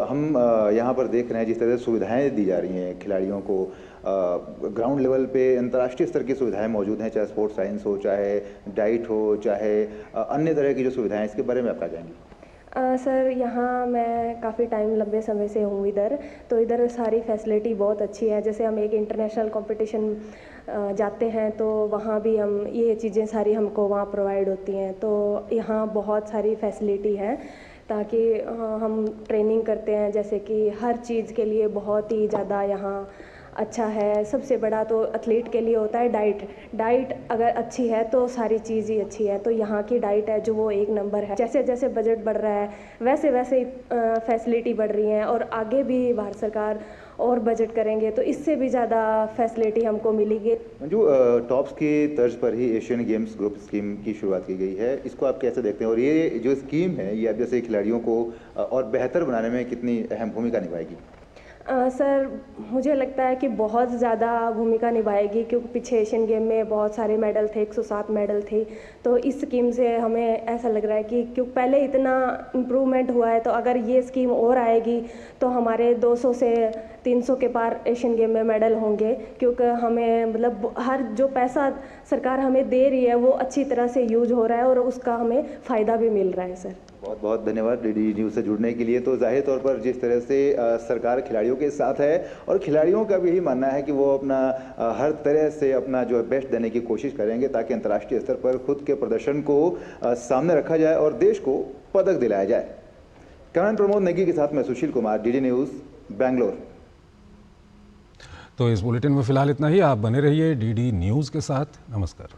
हम यहाँ पर देख रहे हैं जिस तरह से सुविधाएं दी जा रही हैं खिलाड़ियों को, ग्राउंड लेवल पे अंतर्राष्ट्रीय स्तर की सुविधाएं मौजूद हैं, चाहे स्पोर्ट्स साइंस हो, चाहे डाइट हो, चाहे अन्य तरह की जो सुविधाएं, इसके बारे में आप क्या कहेंगे?
सर, यहाँ मैं काफ़ी टाइम लंबे समय से हूँ इधर, तो इधर सारी फैसिलिटी बहुत अच्छी है। जैसे हम एक इंटरनेशनल कंपटीशन जाते हैं तो वहाँ भी हम ये चीज़ें सारी हमको वहाँ प्रोवाइड होती हैं, तो यहाँ बहुत सारी फैसिलिटी है ताकि हम ट्रेनिंग करते हैं, जैसे कि हर चीज़ के लिए बहुत ही ज़्यादा यहाँ अच्छा है। सबसे बड़ा तो एथलीट के लिए होता है डाइट अगर अच्छी है तो सारी चीज़ ही अच्छी है, तो यहाँ की डाइट है जो वो एक नंबर है। जैसे जैसे बजट बढ़ रहा है वैसे वैसे फैसिलिटी बढ़ रही हैं, और आगे भी भारत सरकार और बजट करेंगे तो इससे भी ज़्यादा फैसिलिटी हमको मिलेगी।
जो टॉप्स की तर्ज पर ही एशियन गेम्स ग्रुप स्कीम की शुरुआत की गई है, इसको आप कैसे देखते हैं, और ये जो स्कीम है ये अब जैसे खिलाड़ियों को और बेहतर बनाने में कितनी अहम भूमिका निभाएगी?
सर, मुझे लगता है कि बहुत ज़्यादा भूमिका निभाएगी, क्योंकि पीछे एशियन गेम में बहुत सारे मेडल थे, 107 मेडल थे, तो इस स्कीम से हमें ऐसा लग रहा है कि क्योंकि पहले इतना इम्प्रूवमेंट हुआ है, तो अगर ये स्कीम और आएगी तो हमारे 200 से 300 के पार एशियन गेम में मेडल होंगे, क्योंकि हमें मतलब हर जो पैसा सरकार हमें दे रही है वो अच्छी तरह से यूज हो रहा है और उसका हमें फ़ायदा भी मिल रहा है। सर, बहुत
बहुत धन्यवाद डीडी न्यूज़ से जुड़ने के लिए। तो जाहिर तौर पर जिस तरह से सरकार खिलाड़ियों के साथ है और खिलाड़ियों का भी यही मानना है कि वो अपना हर तरह से अपना जो है बेस्ट देने की कोशिश करेंगे, ताकि अंतर्राष्ट्रीय स्तर पर खुद के प्रदर्शन को सामने रखा जाए और देश को पदक दिलाया जाए। कैमरामैन प्रमोद नेगी के साथ मैं सुशील कुमार, डीडी न्यूज़, बेंगलोर।
तो इस बुलेटिन में फिलहाल इतना ही। आप बने रहिए डीडी न्यूज़ के साथ। नमस्कार।